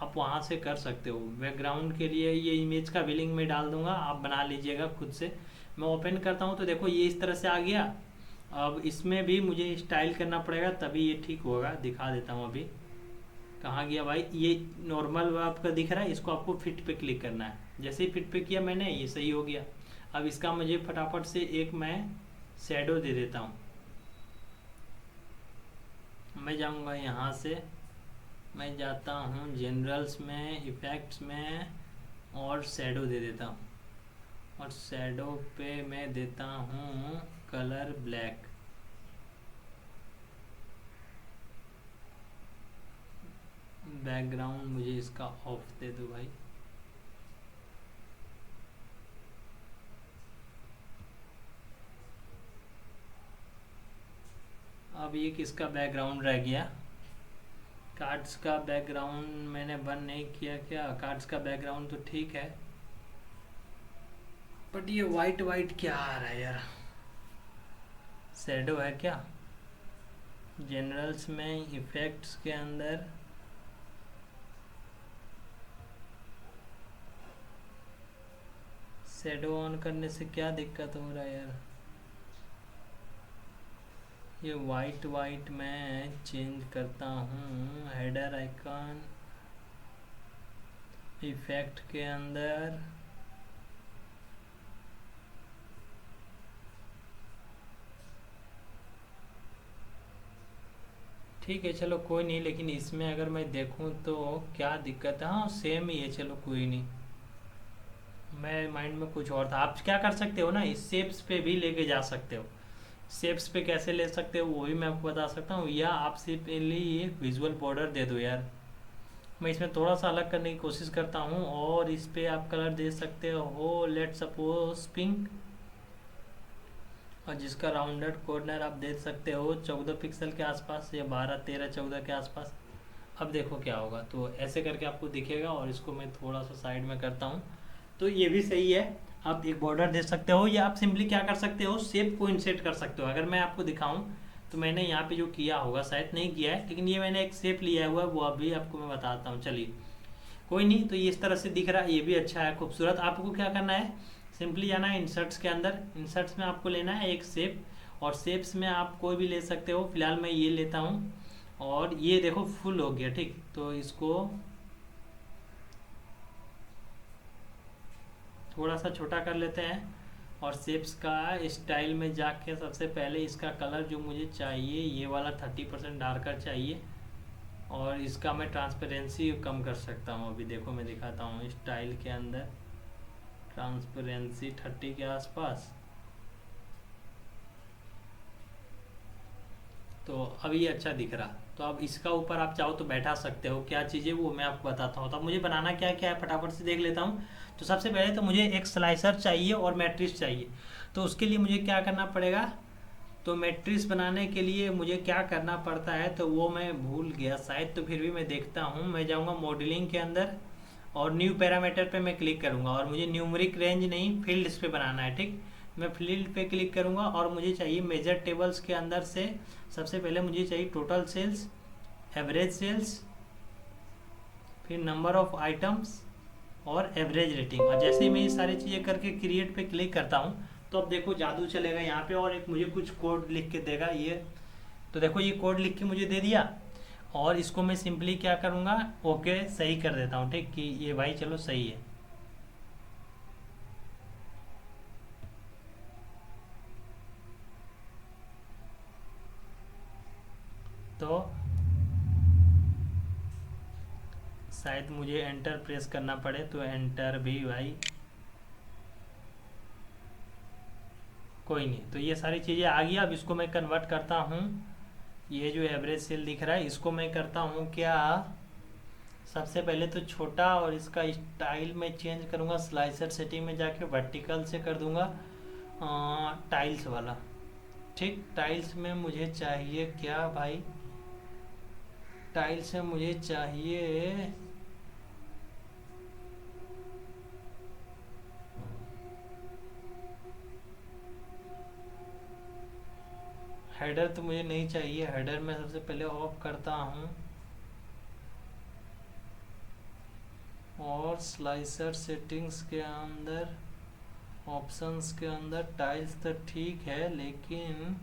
आप वहाँ से कर सकते हो। बैकग्राउंड के लिए ये इमेज का बिलिंग में डाल दूँगा, आप बना लीजिएगा खुद से। मैं ओपन करता हूँ तो देखो ये इस तरह से आ गया। अब इसमें भी मुझे स्टाइल करना पड़ेगा, तभी ये ठीक होगा। दिखा देता हूँ अभी, कहाँ गया भाई, ये नॉर्मल आपका दिख रहा है, इसको आपको फिट पे क्लिक करना है। जैसे ही फिट पे किया मैंने, ये सही हो गया। अब इसका मुझे फटाफट से एक मैं शैडो दे देता हूँ। मैं जाऊँगा यहाँ से, मैं जाता हूँ जनरल्स में, इफ़ेक्ट्स में, और शैडो दे देता हूँ, और शैडो पे मैं देता हूँ कलर ब्लैक। बैकग्राउंड मुझे इसका ऑफ दे दो भाई। अब ये किसका बैकग्राउंड रह गया, कार्ड्स का बैकग्राउंड मैंने बंद नहीं किया क्या, कार्ड्स का बैकग्राउंड तो ठीक है, बट ये वाइट वाइट क्या आ रहा है यार, शैडो है क्या। जनरल्स में इफेक्ट्स के अंदर शैडो ऑन करने से क्या दिक्कत हो रहा है यार, ये वाइट वाइट मैं चेंज करता हूँ। हेडर आइकन इफेक्ट के अंदर, ठीक है चलो कोई नहीं, लेकिन इसमें अगर मैं देखूं तो क्या दिक्कत है, हाँ सेम ही है, चलो कोई नहीं। मैं माइंड में कुछ और था। आप क्या कर सकते हो ना, इस शेप्स पे भी लेके जा सकते हो। शेप्स पे कैसे ले सकते हो वो भी मैं आपको बता सकता हूँ, या आप सिंपली एक विजुअल बॉर्डर दे दो यार। मैं इसमें थोड़ा सा अलग करने की कोशिश करता हूँ, और इस पे आप कलर दे सकते हो, लेट सपोज पिंक, और जिसका राउंडेड कॉर्नर आप दे सकते हो 14 पिक्सल के आसपास, या 12, 13, 14 के आसपास। अब देखो क्या होगा, तो ऐसे करके आपको दिखेगा, और इसको मैं थोड़ा सा साइड में करता हूँ, तो ये भी सही है। आप एक बॉर्डर दे सकते हो, या आप सिंपली क्या कर सकते हो, शेप को इंसेट कर सकते हो। अगर मैं आपको दिखाऊं तो मैंने यहाँ पे जो किया होगा, शायद नहीं किया है, लेकिन ये मैंने एक शेप लिया हुआ है, वो अभी आपको मैं बताता हूँ। चलिए कोई नहीं, तो ये इस तरह से दिख रहा है, ये भी अच्छा है, खूबसूरत। आपको क्या करना है, सिंपली जाना है इंसर्ट्स के अंदर, इंसर्ट्स में आपको लेना है एक शेप, और शेप्स में आप कोई भी ले सकते हो। फिलहाल मैं ये लेता हूँ, और ये देखो फुल हो गया, ठीक। तो इसको थोड़ा सा छोटा कर लेते हैं, और शेप्स का स्टाइल में जाके सबसे पहले इसका कलर जो मुझे चाहिए ये वाला 30% डार्कर चाहिए, और इसका मैं ट्रांसपेरेंसी कम कर सकता हूँ। अभी देखो मैं दिखाता हूँ, स्टाइल के अंदर ट्रांसपेरेंसी 30 के आसपास। तो अभी अच्छा दिख रहा। तो अब इसका ऊपर आप चाहो तो बैठा सकते हो, क्या चीज़ें वो मैं आपको बताता हूँ। तो अब मुझे बनाना क्या क्या है फटाफट से देख लेता हूँ। तो सबसे पहले तो मुझे एक स्लाइसर चाहिए और मैट्रिक्स चाहिए। तो उसके लिए मुझे क्या करना पड़ेगा, तो मैट्रिक्स बनाने के लिए मुझे क्या करना पड़ता है तो वो मैं भूल गया शायद, तो फिर भी मैं देखता हूँ। मैं जाऊँगा मॉडलिंग के अंदर और न्यू पैरामीटर पे मैं क्लिक करूँगा, और मुझे न्यूमरिक रेंज नहीं फील्ड्स पे बनाना है, ठीक। मैं फील्ड पे क्लिक करूँगा और मुझे चाहिए मेजर टेबल्स के अंदर से सबसे पहले मुझे चाहिए टोटल सेल्स, एवरेज सेल्स, फिर नंबर ऑफ आइटम्स और एवरेज रेटिंग। और जैसे ही मैं ये सारी चीज़ें करके क्रिएट पे क्लिक करता हूँ तो अब देखो जादू चलेगा यहाँ पे, और एक मुझे कुछ कोड लिख के देगा ये। तो देखो ये कोड लिख के मुझे दे दिया, और इसको मैं सिंपली क्या करूँगा, ओके सही कर देता हूँ, ठीक, कि ये भाई चलो सही है। तो शायद मुझे एंटर प्रेस करना पड़े, तो एंटर भी भाई कोई नहीं। तो ये सारी चीज़ें आ गई। अब इसको मैं कन्वर्ट करता हूँ, ये जो एवरेज सेल दिख रहा है इसको मैं करता हूँ क्या, सबसे पहले तो छोटा, और इसका स्टाइल में चेंज करूँगा, स्लाइसर सेटिंग में जाके वर्टिकल से कर दूँगा टाइल्स वाला, ठीक। टाइल्स में मुझे चाहिए क्या भाई, टाइल्स में मुझे चाहिए हेडर, तो मुझे नहीं चाहिए हेडर। मैं सबसे पहले ऑफ करता हूँ, और स्लाइसर सेटिंग्स के अंदर ऑप्शंस के अंदर टाइल्स तो ठीक है, लेकिन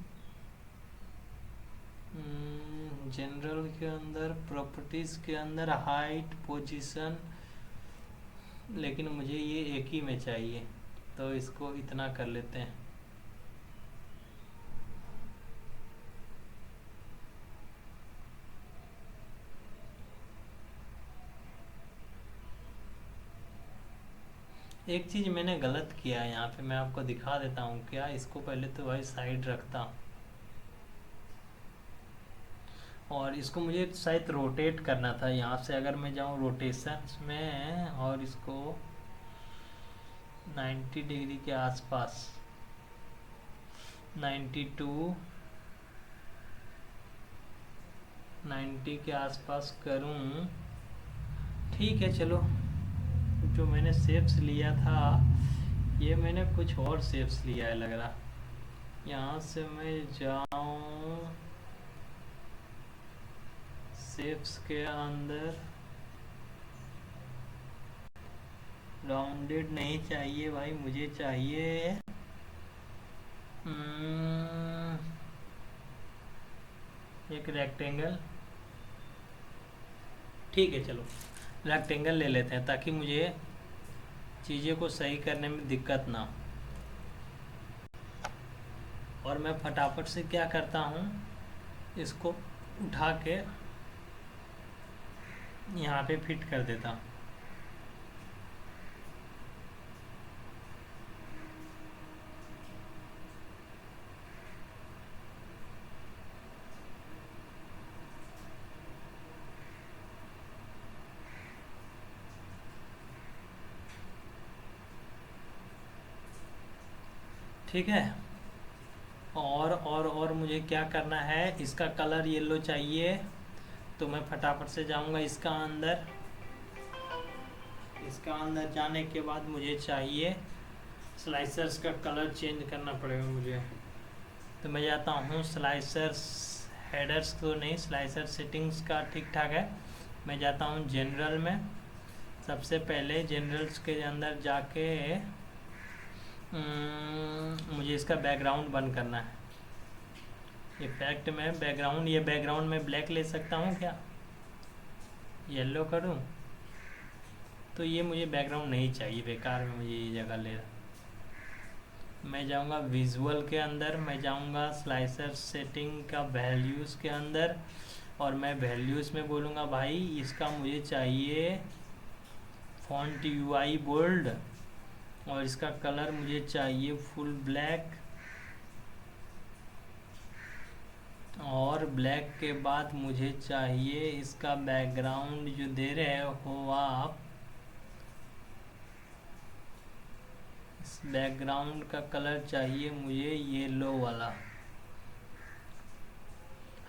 जनरल के अंदर प्रॉपर्टीज़ के अंदर हाइट पोजीशन, लेकिन मुझे ये एक ही में चाहिए, तो इसको इतना कर लेते हैं। एक चीज़ मैंने गलत किया है यहाँ पे, मैं आपको दिखा देता हूँ क्या। इसको पहले तो भाई साइड रखता हूँ, और इसको मुझे शायद रोटेट करना था। यहाँ से अगर मैं जाऊँ रोटेशंस में और इसको 90 डिग्री के आसपास, 92 90 के आसपास करूँ, ठीक है चलो। जो मैंने शेप्स लिया था ये मैंने कुछ और शेप्स लिया है लग रहा। यहाँ से मैं जाऊँ शेप्स के अंदर, राउंडेड नहीं चाहिए भाई, मुझे चाहिए एक रेक्टेंगल, ठीक है चलो रेक्टेंगल ले लेते हैं, ताकि मुझे चीज़ें को सही करने में दिक्कत ना हो। और मैं फटाफट से क्या करता हूँ, इसको उठा के यहाँ पे फिट कर देता हूँ। ठीक है। और मुझे क्या करना है, इसका कलर येलो चाहिए, तो मैं फटाफट से जाऊंगा इसका अंदर जाने के बाद मुझे चाहिए स्लाइसर्स का कलर चेंज करना पड़ेगा मुझे। तो मैं जाता हूँ स्लाइसर्स, हेडर्स तो नहीं, स्लाइसर सेटिंग्स का ठीक ठाक है। मैं जाता हूँ जनरल में, सबसे पहले जनरल्स के अंदर जाके मुझे इसका बैकग्राउंड बंद करना है। इफेक्ट में बैकग्राउंड, ये बैकग्राउंड में ब्लैक ले सकता हूँ क्या, येलो करूँ, तो ये मुझे बैकग्राउंड नहीं चाहिए, बेकार में मुझे ये जगह ले रहा। मैं जाऊंगा विजुअल के अंदर, मैं जाऊंगा स्लाइसर सेटिंग का वैल्यूज़ के अंदर, और मैं वैल्यूज़ में बोलूँगा भाई इसका मुझे चाहिए फॉन्ट यूआई बोल्ड, और इसका कलर मुझे चाहिए फुल ब्लैक, और ब्लैक के बाद मुझे चाहिए इसका बैकग्राउंड जो दे रहे हो आप, इस बैकग्राउंड का कलर चाहिए मुझे येलो वाला।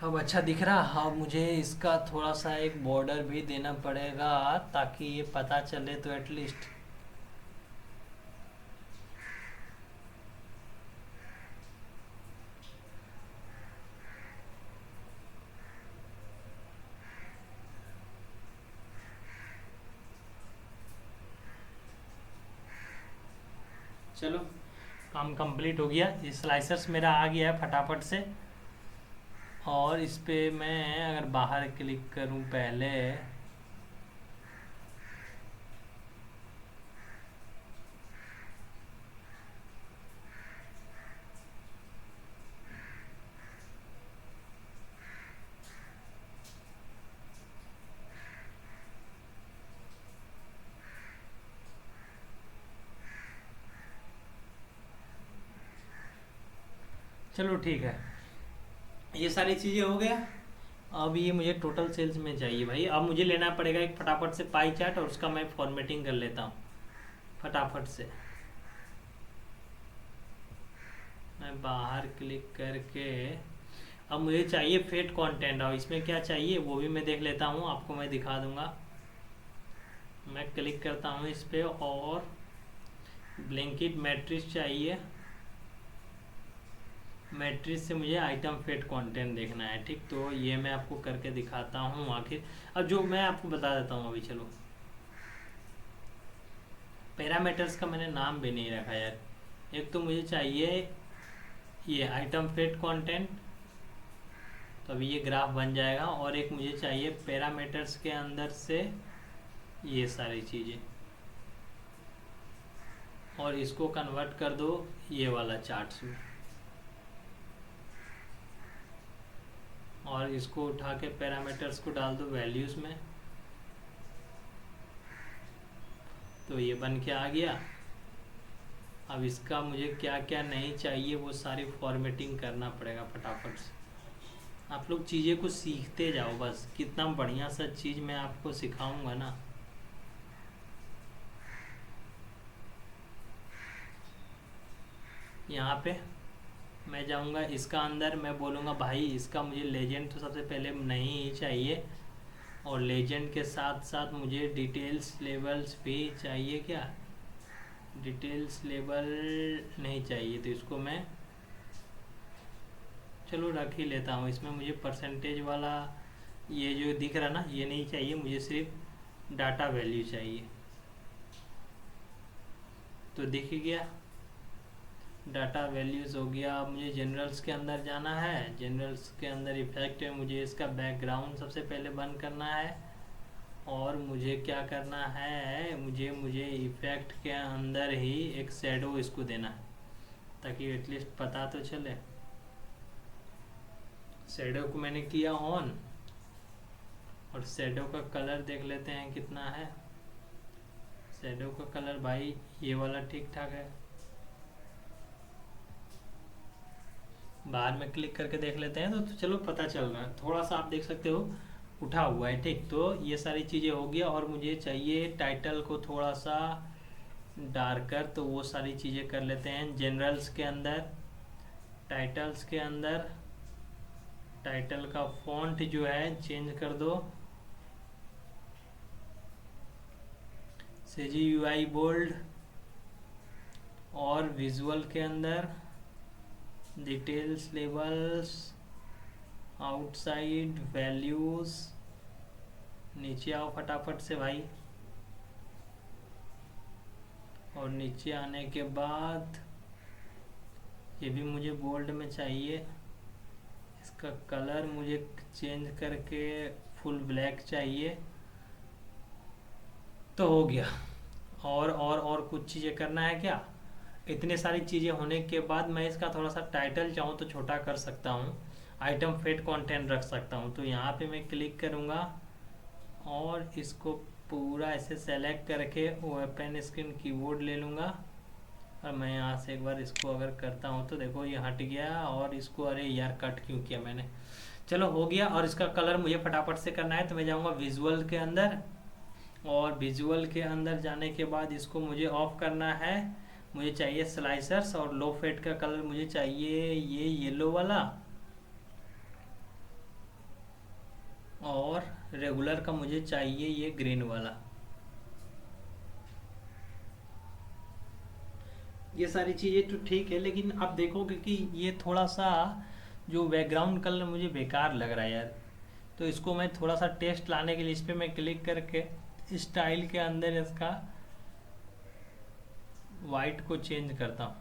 अब अच्छा दिख रहा। अब मुझे इसका थोड़ा सा एक बॉर्डर भी देना पड़ेगा ताकि ये पता चले तो एटलीस्ट। चलो काम कंप्लीट हो गया, ये स्लाइसर्स मेरा आ गया है फटाफट से। और इस पे मैं अगर बाहर क्लिक करूं पहले, चलो ठीक है, ये सारी चीज़ें हो गया। अब ये मुझे टोटल सेल्स में चाहिए भाई। अब मुझे लेना पड़ेगा एक फटाफट से पाई चार्ट, और उसका मैं फॉर्मेटिंग कर लेता हूँ फटाफट से। मैं बाहर क्लिक करके, अब मुझे चाहिए फेट कंटेंट, और इसमें क्या चाहिए वो भी मैं देख लेता हूँ, आपको मैं दिखा दूंगा। मैं क्लिक करता हूँ इस पर, और ब्लैंकेट मैट्रिक्स चाहिए। मैट्रिक्स से मुझे आइटम फेट कंटेंट देखना है, ठीक। तो ये मैं आपको करके दिखाता हूँ आखिर। अब जो मैं आपको बता देता हूँ अभी, चलो पैरामीटर्स का मैंने नाम भी नहीं रखा यार। एक तो मुझे चाहिए ये आइटम फेट कंटेंट, तो अभी ये ग्राफ बन जाएगा। और एक मुझे चाहिए पैरामीटर्स के अंदर से ये सारी चीज़ें, और इसको कन्वर्ट कर दो ये वाला चार्ट्स में, और इसको उठा के पैरामीटर्स को डाल दो वैल्यूज़ में। तो ये बन के आ गया। अब इसका मुझे क्या क्या नहीं चाहिए वो सारी फॉर्मेटिंग करना पड़ेगा फटाफट से। आप लोग चीज़ें को सीखते जाओ बस, कितना बढ़िया सा चीज़ मैं आपको सिखाऊंगा ना। यहाँ पे मैं जाऊँगा इसका अंदर, मैं बोलूँगा भाई इसका मुझे लेजेंड तो सबसे पहले नहीं ही चाहिए, और लेजेंड के साथ साथ मुझे डिटेल्स लेवल्स भी चाहिए। क्या डिटेल्स लेवल नहीं चाहिए, तो इसको मैं चलो रख ही लेता हूँ। इसमें मुझे परसेंटेज वाला ये जो दिख रहा ना ये नहीं चाहिए, मुझे सिर्फ डाटा वैल्यू चाहिए। तो दिख गया डाटा वैल्यूज़ हो गया। अब मुझे जनरल्स के अंदर जाना है। जनरल्स के अंदर इफेक्ट है, मुझे इसका बैकग्राउंड सबसे पहले बंद करना है। और मुझे क्या करना है, मुझे इफेक्ट के अंदर ही एक शैडो इसको देना है, ताकि एटलीस्ट पता तो चले। शैडो को मैंने किया ऑन, और शैडो का कलर देख लेते हैं कितना है। शैडो का कलर भाई ये वाला ठीक ठाक है। बाहर में क्लिक करके देख लेते हैं तो चलो पता चल रहा है, थोड़ा सा आप देख सकते हो उठा हुआ है, ठीक। तो ये सारी चीज़ें हो गया। और मुझे चाहिए टाइटल को थोड़ा सा डार्कर, तो वो सारी चीज़ें कर लेते हैं जनरल्स के अंदर। टाइटल्स के अंदर टाइटल का फॉन्ट जो है चेंज कर दो, CGUI बोल्ड। और विजुअल के अंदर डिटेल्स लेवल्स, आउटसाइड वैल्यूज़, नीचे आओ फटाफट से भाई। और नीचे आने के बाद ये भी मुझे बोल्ड में चाहिए। इसका कलर मुझे चेंज करके फुल ब्लैक चाहिए। तो हो गया। और कुछ चीज़ें करना है क्या? इतने सारी चीज़ें होने के बाद मैं इसका थोड़ा सा टाइटल चाहूँ तो छोटा कर सकता हूँ, आइटम फेट कंटेंट रख सकता हूँ। तो यहाँ पे मैं क्लिक करूँगा और इसको पूरा ऐसे सेलेक्ट करके ओपन स्क्रीन कीबोर्ड ले लूँगा। और मैं यहाँ से एक बार इसको अगर करता हूँ तो देखो ये हट गया, और इसको अरे यार कट क्यों किया मैंने, चलो हो गया। और इसका कलर मुझे फटाफट से करना है, तो मैं जाऊँगा विजुअल के अंदर, और विजुअल के अंदर जाने के बाद इसको मुझे ऑफ करना है। मुझे चाहिए स्लाइसर्स, और लो फेट का कलर मुझे चाहिए ये येलो वाला, और रेगुलर का मुझे चाहिए ये ग्रीन वाला। ये सारी चीज़ें तो ठीक है, लेकिन आप देखोगे कि ये थोड़ा सा जो बैकग्राउंड कलर मुझे बेकार लग रहा है यार। तो इसको मैं थोड़ा सा टेस्ट लाने के लिए इस पर मैं क्लिक करके स्टाइल के अंदर इसका वाइट को चेंज करता हूँ।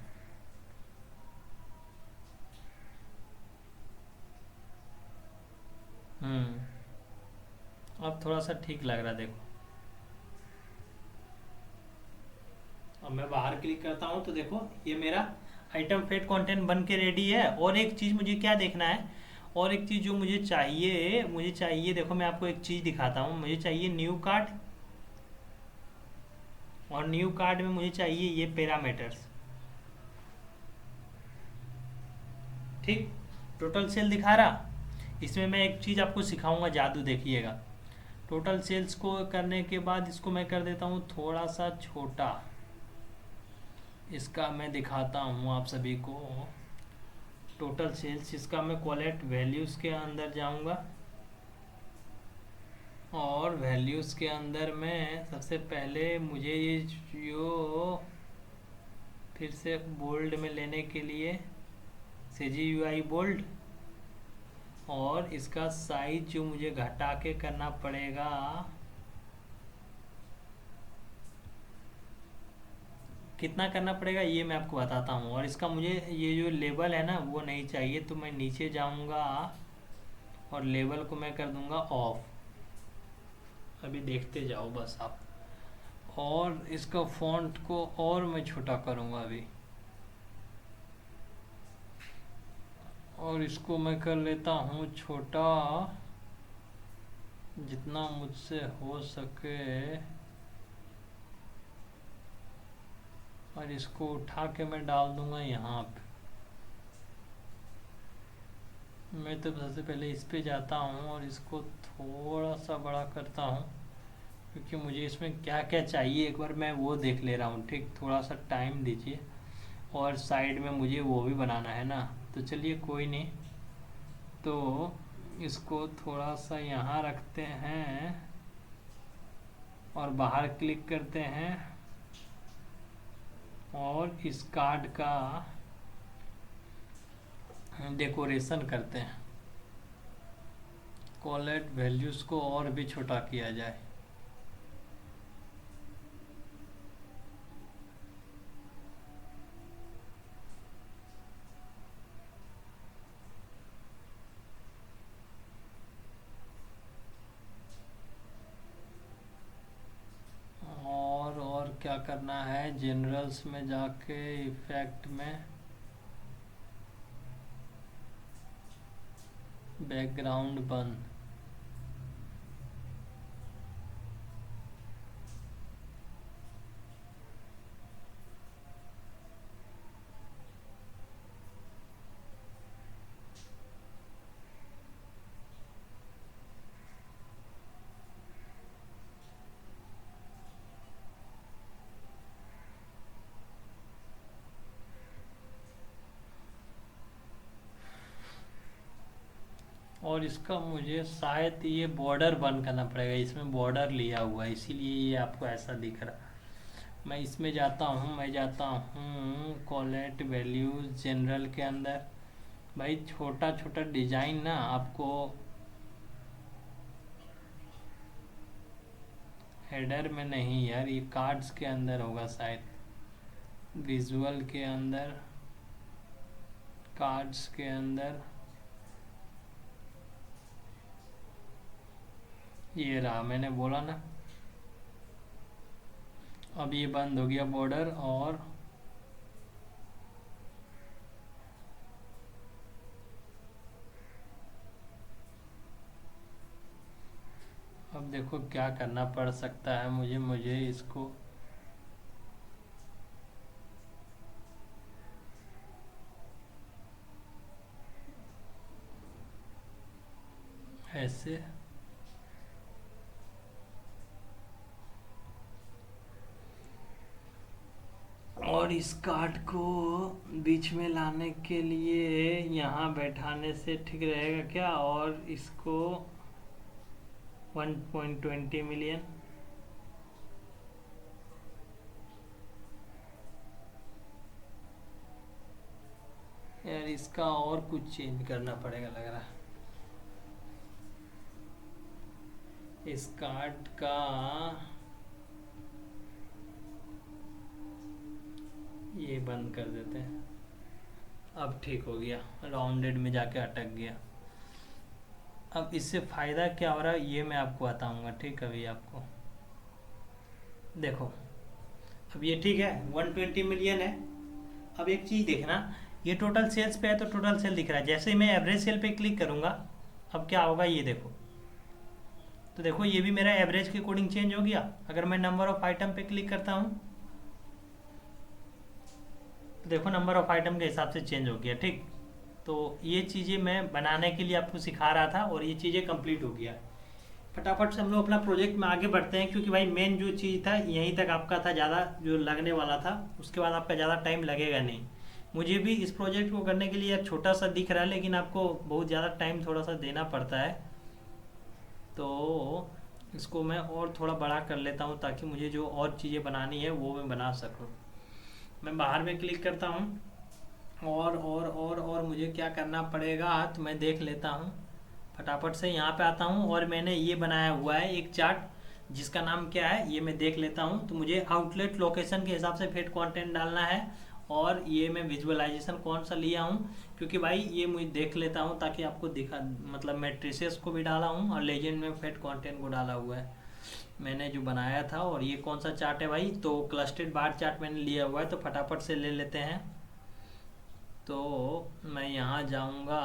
अब थोड़ा सा ठीक लग रहा है देखो। अब मैं बाहर क्लिक करता हूँ तो देखो ये मेरा आइटम फेट कंटेंट बन के रेडी है। और एक चीज़ मुझे क्या देखना है, और एक चीज़ जो मुझे चाहिए देखो, मैं आपको एक चीज़ दिखाता हूँ। मुझे चाहिए न्यू कार्ड, और न्यू कार्ड में मुझे चाहिए ये पैरामीटर्स। ठीक, टोटल सेल दिखा रहा। इसमें मैं एक चीज़ आपको सिखाऊंगा, जादू देखिएगा। टोटल सेल्स को करने के बाद इसको मैं कर देता हूँ थोड़ा सा छोटा। इसका मैं दिखाता हूँ आप सभी को टोटल सेल्स। इसका मैं कॉलेट वैल्यूज़ के अंदर जाऊँगा, और वैल्यूज़ के अंदर में सबसे पहले मुझे ये जो फिर से बोल्ड में लेने के लिए CGUI बोल्ड, और इसका साइज जो मुझे घटा के करना पड़ेगा, कितना करना पड़ेगा ये मैं आपको बताता हूँ। और इसका मुझे ये जो लेबल है ना वो नहीं चाहिए, तो मैं नीचे जाऊँगा और लेबल को मैं कर दूँगा ऑफ। अभी देखते जाओ बस आप। और इसका फॉन्ट को और मैं छोटा करूँगा अभी, और इसको मैं कर लेता हूँ छोटा जितना मुझसे हो सके, और इसको उठा के मैं डाल दूँगा यहाँ पे। मैं तो सबसे पहले इस पे जाता हूँ और इसको थोड़ा सा बड़ा करता हूँ, क्योंकि मुझे इसमें क्या क्या चाहिए एक बार मैं वो देख ले रहा हूँ। ठीक, थोड़ा सा टाइम दीजिए। और साइड में मुझे वो भी बनाना है ना, तो चलिए कोई नहीं। तो इसको थोड़ा सा यहाँ रखते हैं, और बाहर क्लिक करते हैं, और इस कार्ड का डेकोरेशन करते हैं। कॉलेट वैल्यूज़ को और भी छोटा किया जाए। और क्या करना है, जनरल्स में जाके इफेक्ट में बैकग्राउंड बंद। और इसका मुझे शायद ये बॉर्डर बंद करना पड़ेगा, इसमें बॉर्डर लिया हुआ है इसीलिए ये आपको ऐसा दिख रहा। मैं इसमें जाता हूँ, मैं जाता हूँ कॉलेट वैल्यूज जनरल के अंदर। भाई छोटा छोटा डिजाइन ना आपको हेडर में नहीं यार, ये कार्ड्स के अंदर होगा शायद, विजुअल के अंदर, कार्ड्स के अंदर। ये रहा, मैंने बोला ना। अब ये बंद हो गया बॉर्डर, और अब देखो क्या करना पड़ सकता है मुझे मुझे इसको ऐसे और इस कार्ड को बीच में लाने के लिए यहाँ बैठाने से ठीक रहेगा क्या? और इसको 1.20 मिलियन। यार इसका और कुछ चेंज करना पड़ेगा लग रहा है। इस कार्ड का ये बंद कर देते हैं। अब ठीक हो गया, राउंडेड में जाके अटक गया। अब इससे फ़ायदा क्या हो रहा है ये मैं आपको बताऊंगा, ठीक है? अभी आपको देखो, अब ये ठीक है 120 मिलियन है। अब एक चीज़ देखना, ये टोटल सेल्स पे है तो टोटल सेल दिख रहा है। जैसे ही मैं एवरेज सेल पे क्लिक करूंगा, अब क्या होगा ये देखो। तो देखो ये भी मेरा एवरेज के अकॉर्डिंग चेंज हो गया। अगर मैं नंबर ऑफ आइटम पे क्लिक करता हूँ तो देखो नंबर ऑफ आइटम के हिसाब से चेंज हो गया, ठीक। तो ये चीज़ें मैं बनाने के लिए आपको सिखा रहा था और ये चीज़ें कंप्लीट हो गया। फटाफट से हम लोग अपना प्रोजेक्ट में आगे बढ़ते हैं, क्योंकि भाई मेन जो चीज़ था यहीं तक आपका था, ज़्यादा जो लगने वाला था उसके बाद आपका ज़्यादा टाइम लगेगा नहीं। मुझे भी इस प्रोजेक्ट को करने के लिए एक छोटा सा दिख रहा है, लेकिन आपको बहुत ज़्यादा टाइम थोड़ा सा देना पड़ता है। तो इसको मैं और थोड़ा बड़ा कर लेता हूँ ताकि मुझे जो और चीज़ें बनानी है वो मैं बना सकूँ। मैं बाहर में क्लिक करता हूँ और मुझे क्या करना पड़ेगा तो मैं देख लेता हूँ। फटाफट से यहाँ पे आता हूँ और मैंने ये बनाया हुआ है एक चार्ट, जिसका नाम क्या है ये मैं देख लेता हूँ। तो मुझे आउटलेट लोकेशन के हिसाब से फिट कंटेंट डालना है, और ये मैं विजुअलाइजेशन कौन सा लिया हूँ, क्योंकि भाई ये मुझे देख लेता हूँ ताकि आपको दिखा, मतलब मैट्रिसेस को भी डाला हूँ और लेजेंड में फिट कंटेंट को डाला हुआ है मैंने जो बनाया था। और ये कौन सा चार्ट है भाई, तो क्लस्टर्ड बार चार्ट मैंने लिया हुआ है। तो फटाफट से ले लेते हैं। तो मैं यहाँ जाऊँगा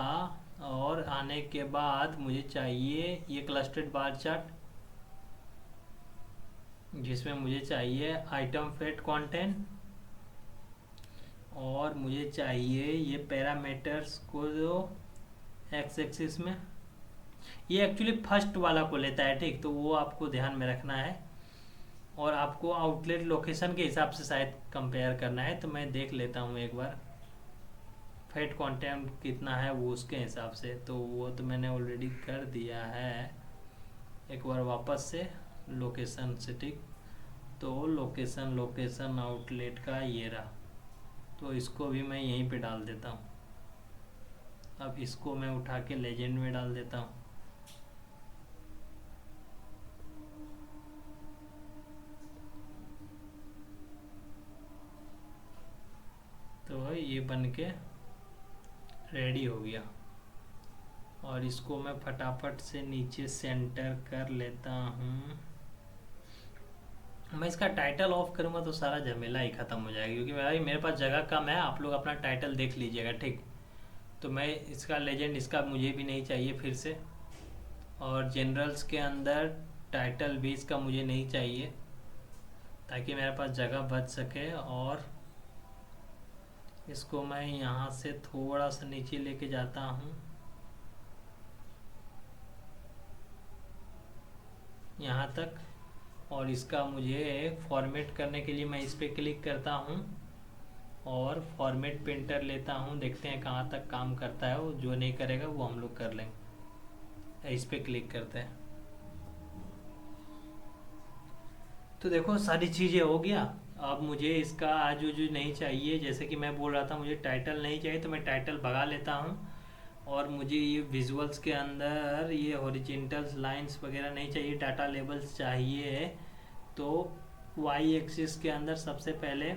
और आने के बाद मुझे चाहिए ये क्लस्टर्ड बार चार्ट, जिसमें मुझे चाहिए आइटम फिट कंटेंट, और मुझे चाहिए ये पैरामीटर्स को जो एक्स एक्सिस में, ये एक्चुअली फर्स्ट वाला को लेता है, ठीक। तो वो आपको ध्यान में रखना है, और आपको आउटलेट लोकेशन के हिसाब से शायद कंपेयर करना है। तो मैं देख लेता हूँ एक बार फिट कंटेंट कितना है वो उसके हिसाब से। तो वो तो मैंने ऑलरेडी कर दिया है। एक बार वापस से लोकेशन से, ठीक। तो लोकेशन आउटलेट का ये रहा, तो इसको भी मैं यहीं पे डाल देता हूँ। अब इसको मैं उठा के लेजेंड में डाल देता हूँ। तो ये बन के रेडी हो गया, और इसको मैं फटाफट से नीचे सेंटर कर लेता हूँ। मैं इसका टाइटल ऑफ करूँगा तो सारा झमेला ही ख़त्म हो जाएगा, क्योंकि भाई मेरे पास जगह कम है। आप लोग अपना टाइटल देख लीजिएगा, ठीक। तो मैं इसका लेजेंड, इसका मुझे भी नहीं चाहिए फिर से, और जनरल्स के अंदर टाइटल भी इसका मुझे नहीं चाहिए, ताकि मेरे पास जगह बच सके। और इसको मैं यहाँ से थोड़ा सा नीचे लेके जाता हूँ, यहाँ तक। और इसका मुझे फॉर्मेट करने के लिए मैं इस पर क्लिक करता हूँ और फॉर्मेट प्रिंटर लेता हूँ। देखते हैं कहाँ तक काम करता है वो। जो नहीं करेगा वो हम लोग कर लेंगे। इस पर क्लिक करते हैं तो देखो सारी चीज़ें हो गया। अब मुझे इसका जो जो नहीं चाहिए, जैसे कि मैं बोल रहा था मुझे टाइटल नहीं चाहिए, तो मैं टाइटल भगा लेता हूँ। और मुझे ये विजुअल्स के अंदर ये हॉरिजेंटल्स लाइंस वगैरह नहीं चाहिए, डाटा लेबल्स चाहिए। तो वाई एक्सिस के अंदर सबसे पहले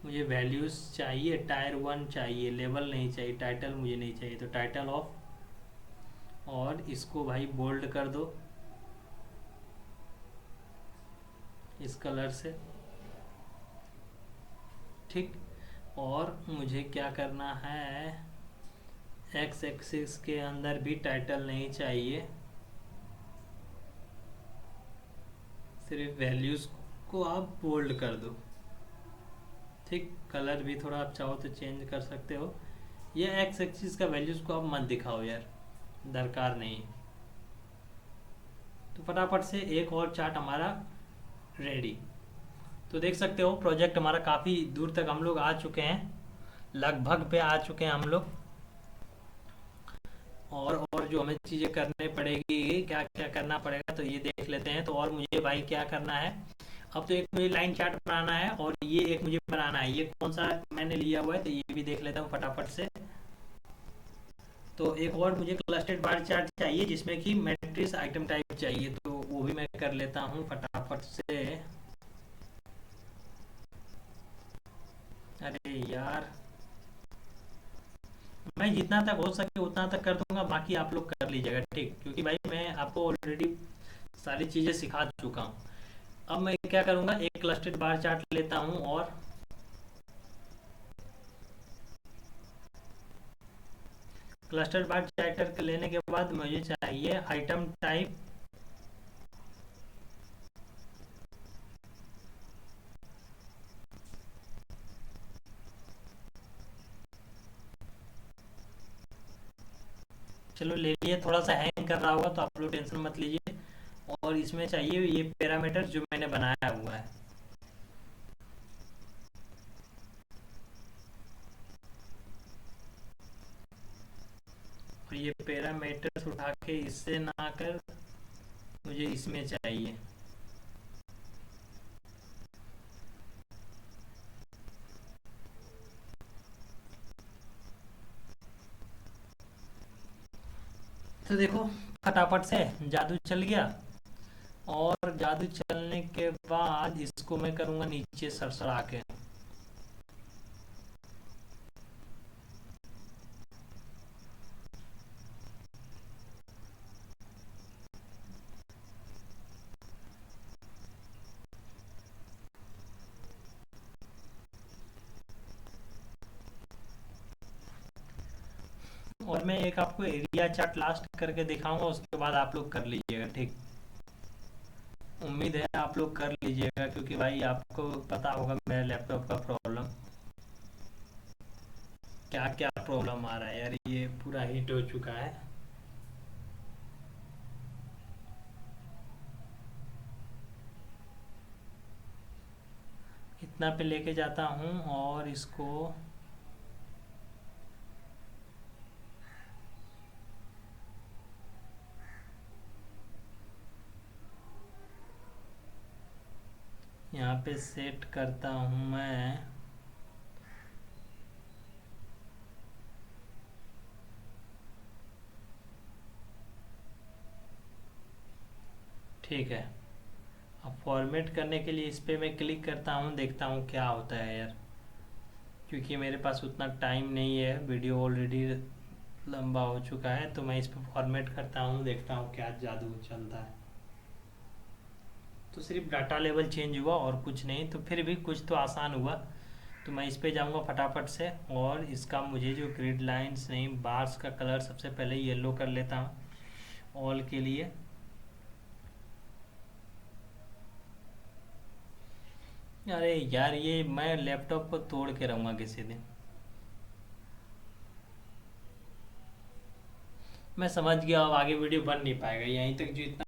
मुझे वैल्यूज़ चाहिए, टायर 1 चाहिए, लेवल नहीं चाहिए, टाइटल मुझे नहीं चाहिए। तो टाइटल ऑफ, और इसको भाई बोल्ड कर दो इस कलर से, ठीक। और मुझे क्या करना है, एक्स एक्सिस के अंदर भी टाइटल नहीं चाहिए, सिर्फ वैल्यूज़ को आप बोल्ड कर दो। ठीक, कलर भी थोड़ा आप चाहो तो चेंज कर सकते हो। ये एक्स एक्सिस का वैल्यूज़ को आप मत दिखाओ यार, दरकार नहीं है। तो फटाफट से एक और चार्ट हमारा रेडी। तो देख सकते हो प्रोजेक्ट हमारा काफ़ी दूर तक हम लोग आ चुके हैं, लगभग पे आ चुके हैं हम लोग। और जो हमें चीज़ें करने पड़ेगी, क्या क्या करना पड़ेगा, तो ये देख लेते हैं। तो और मुझे भाई क्या करना है, अब तो एक मुझे लाइन चार्ट बनाना है और ये एक मुझे बनाना है। ये कौन सा मैंने लिया हुआ है तो ये भी देख लेता हूँ फटाफट से। तो एक और मुझे क्लस्टर्ड बार चार्ट चाहिए जिसमें कि मैट्रिक्स आइटम टाइप चाहिए, तो वो भी मैं कर लेता हूँ फटाफट से। अरे यार, मैं जितना तक हो सके उतना तक कर दूंगा, बाकी आप लोग कर लीजिएगा, ठीक? क्योंकि भाई मैं आपको ऑलरेडी सारी चीज़ें सिखा चुका हूँ। अब मैं क्या करूँगा, एक क्लस्टर्ड बार चार्ट लेता हूँ और क्लस्टर्ड बार चार्ट लेने के बाद मुझे चाहिए आइटम टाइप। चलो ले लिए, थोड़ा सा हैंग कर रहा होगा तो आप लोग टेंशन मत लीजिए। और इसमें चाहिए ये पैरामीटर जो मैंने बनाया हुआ है। और ये पैरामीटर्स उठा के इससे ना कर मुझे इसमें चाहिए। तो देखो फटाफट से जादू चल गया। और जादू चलने के बाद इसको मैं करूँगा नीचे सरसरा के। और मैं एक आपको एरिया चार्ट लास्ट करके दिखाऊंगा, उसके बाद आप लोग कर लीजिएगा, ठीक? उम्मीद है आप लोग कर लीजिएगा, क्योंकि भाई आपको पता होगा मेरे लैपटॉप का प्रॉब्लम, क्या क्या प्रॉब्लम आ रहा है यार, ये पूरा हीट हो चुका है। इतना पे लेके जाता हूँ और इसको यहाँ पे सेट करता हूँ मैं। ठीक है, अब फॉर्मेट करने के लिए इस पे मैं क्लिक करता हूँ, देखता हूँ क्या होता है यार। क्योंकि मेरे पास उतना टाइम नहीं है, वीडियो ऑलरेडी लंबा हो चुका है, तो मैं इस पे फॉर्मेट करता हूँ, देखता हूँ क्या जादू चलता है। तो सिर्फ डाटा लेवल चेंज हुआ और कुछ नहीं, तो फिर भी कुछ तो आसान हुआ। तो मैं इस पे जाऊँगा फटाफट से और इसका मुझे जो ग्रिड लाइंस नहीं, बार्स का कलर सबसे पहले येलो कर लेता हूँ ऑल के लिए। अरे यार, ये मैं लैपटॉप को तोड़ के रहूँगा किसी दिन। मैं समझ गया, अब आगे वीडियो बन नहीं पाएगा, यहीं तक जो इतना